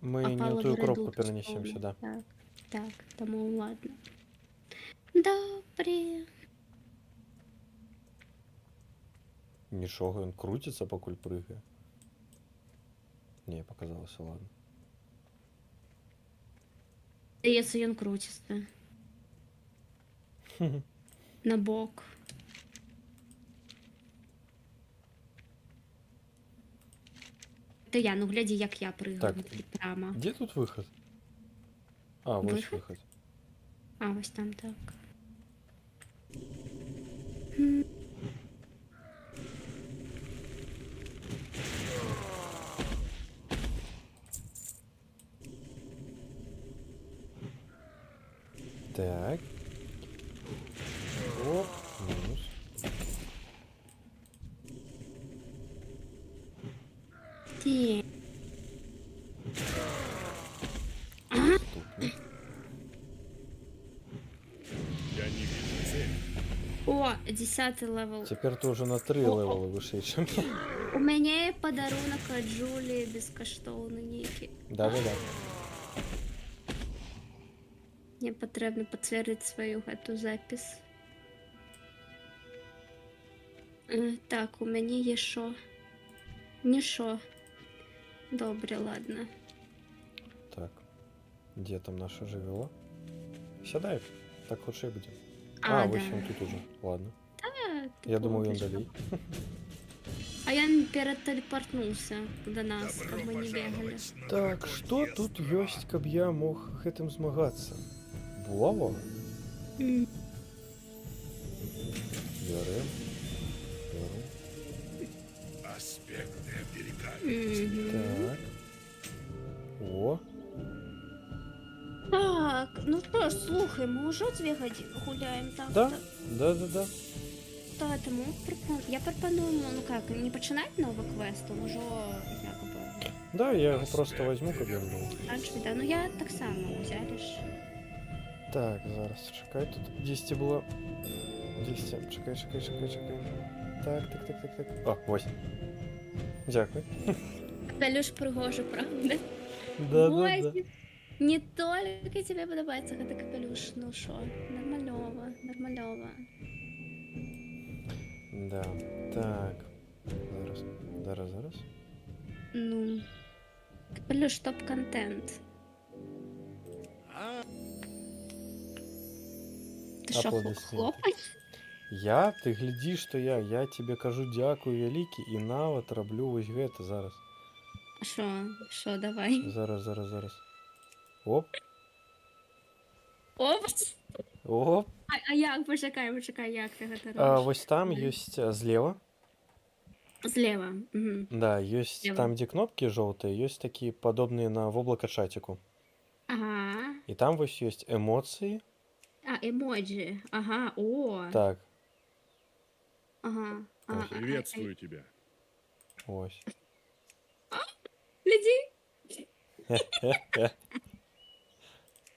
Мы не Опало в ту в коробку редукцию. перенесемся, да. Так, тому ладно. Добре. Нічого, він крутиться, покуль прыгає. Не, показалося, ладно. Здається, він крутиться. На бок. Та я, ну глядзі, як я прыгаю Так. прямо. Где тут выход? А, вот Выход? выход. А, ось там так. Так. Оп, минус. Ті. Доступно. Я не вижу цели. О, 10 левел. Теперь ты уже на 3 О, о. левела выше, чем я. У мяне є падарунок ад Джулі бескаштоўны нейкі. Да-да-да. Мне патрэбна пацвердзіць сваю гэту запіс. Так, у мяне є шо? Нішо. Добре, ладно. Так. Где там наша живела? Сядай. Так лучше и будем. А, в да. общем, тут уже. Ладно. Ти Я думаю, он помниш. далей. А я перетелепортнувся до нас, каб мы не бегали. Так, что тут есть, каб я мог гэтым змагацца? Булава? М, Бярем. Бярем. Аспекты оберегают. мгм. Так. О, Так, ну что ж, слухай, мы уже 2 годины гуляем так. да, да-да-да. Да, тому я пропоную, ну как, не починать новый квест, а уже якобы Да, я его просто возьму, каб ён быў. раньше, да, ну я так само взяли ж. Так, зараз, чекай, тут 10 было. 10, чекай. Так. О, 8. Дякую. Далюш пригожу, правда? Да. Ой, не только тебе подобается это капелюш, ну шо, нормальово. Да, так. Зараз. Ну, капелюш топ-контент. Ты шо, Аплодисменты. хлопай? Ты глядзі, што я тебе кажу дзякую вялікі і нават раблю вось гэта зараз. Шо, давай. Зараз. Оп, Оп! оп. А як, почекай, як ти гэта А, робиш? вось там ёсць злева. Злева. Угу. Да, ёсць Злева. там, дзе кнопкі жоўтыя, ёсць такія падобныя на воблака чаціку. Ага. І там вось ёсць эмоцыі. А, эмоджи. Ага, о. Так, Ага. Приветствую тебя. ось. Гляди.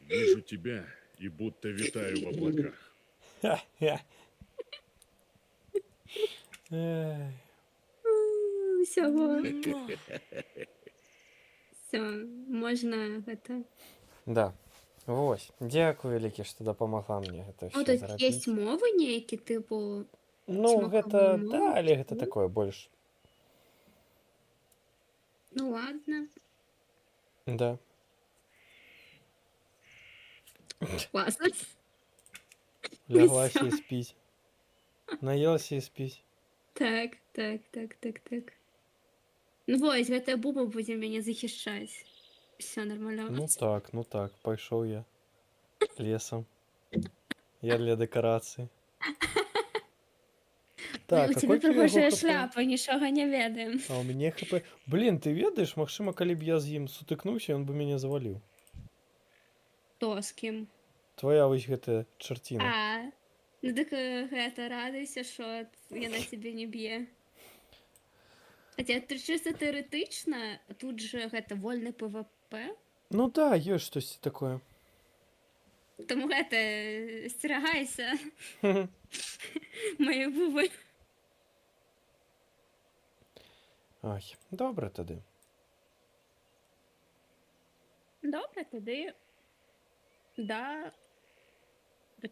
Вижу тебя и будто витаю в облаках. Эй. Все, все, можна гэта. Да. Вось. Дзякую вялікі, што дапамагла мне гэта О, ўсё тут зрабіць. есть мовы нейкі, типу. Ну, смаковую гэта, мову? да, але гэта такое больш. Ну ладно. Да. Класно. Ляглася Всё. і спіць. Наелася і спіць. Так. Ну вось, гэта Буба будзе мяне захішчаць. Все нормально. Ну так, пайшоў я лесам. Я для дэкарацыі. Так, У а тебе колькі яго прыгожая хп? шляпа, нічога не ведаем. А у мяне хп... Блін, ты ведаеш, магчыма, калі б я з ім сутыкнуўся, ён бы мяне заваліў. Хто з кім? Твоя вось гэтая чарціна. А, ну так гэта радуйся, що яна цябе не б'е. Хаця тут чыста тэарэтычна, тут же гэта вольны ПВП, Ну да, ёсць штосьці такое. таму гэта сцерагайся мае бубы. Ай, добра тады. Добра, тады да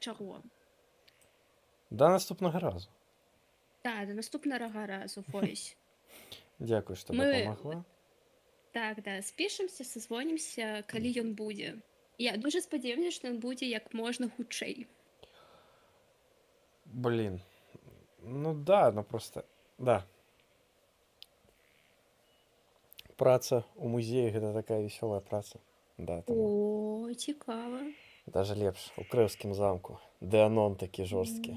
чаго? Да наступнага разу. Да, до наступнага разу, вось. Дзякуй, што Мы- дапамагла. Так, да, спішемся, созвонимся, калі ён будзе. Я дуже спадзяюся, што ён будзе як можна хутчэй. Блін. Ну да, ну просто. Да. Праца у музеі гэта такая весёлая праца. Да, там О, цікаво. даже лепш у Крэўскім замку. Дэанон такі жорсткі.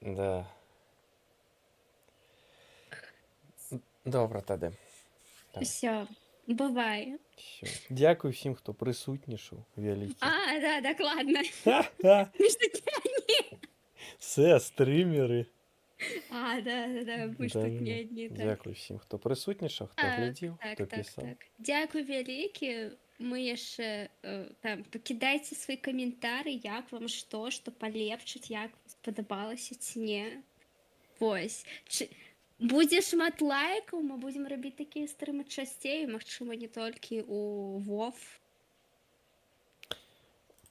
Да. Добра тады. Так. Все, бывай. Всё. Дзякуй всім, хто прысутнічаў вялікі. А, да, докладно. Ха-ха! Что тебя нет? Все стрімери. А, да, мы ж Да, тут да, не да. одни. Так. Дякую всім, хто присутнічав, хто глядів, хто писав. Дякую вялікі. Мы яшчэ там пакідайце свой каментары, як вам што палепчыць, як вам спадабалася ці не. Вось. Будзе шмат лайкаў, мы будзем рабіць такія стрымы часцей, магчыма, не толькі у WoW.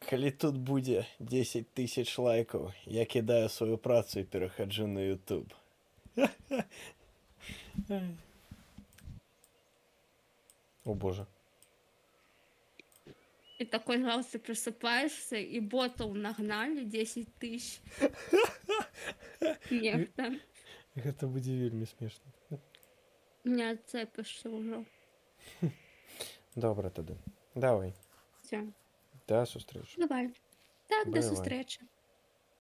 Калі тут будзе 10 000 лайкаў, я кідаю сваю працу і перахаджу на YouTube. О боже. И такой раз ты просыпаешься, и ботов нагнали 10 000. Нет, там. Гэта будзе вельмі смешна. Не отцепишься уже. Добра тады. Давай. Все. Да сустрэчы. Давай. Так, до Бывай. зустрічі.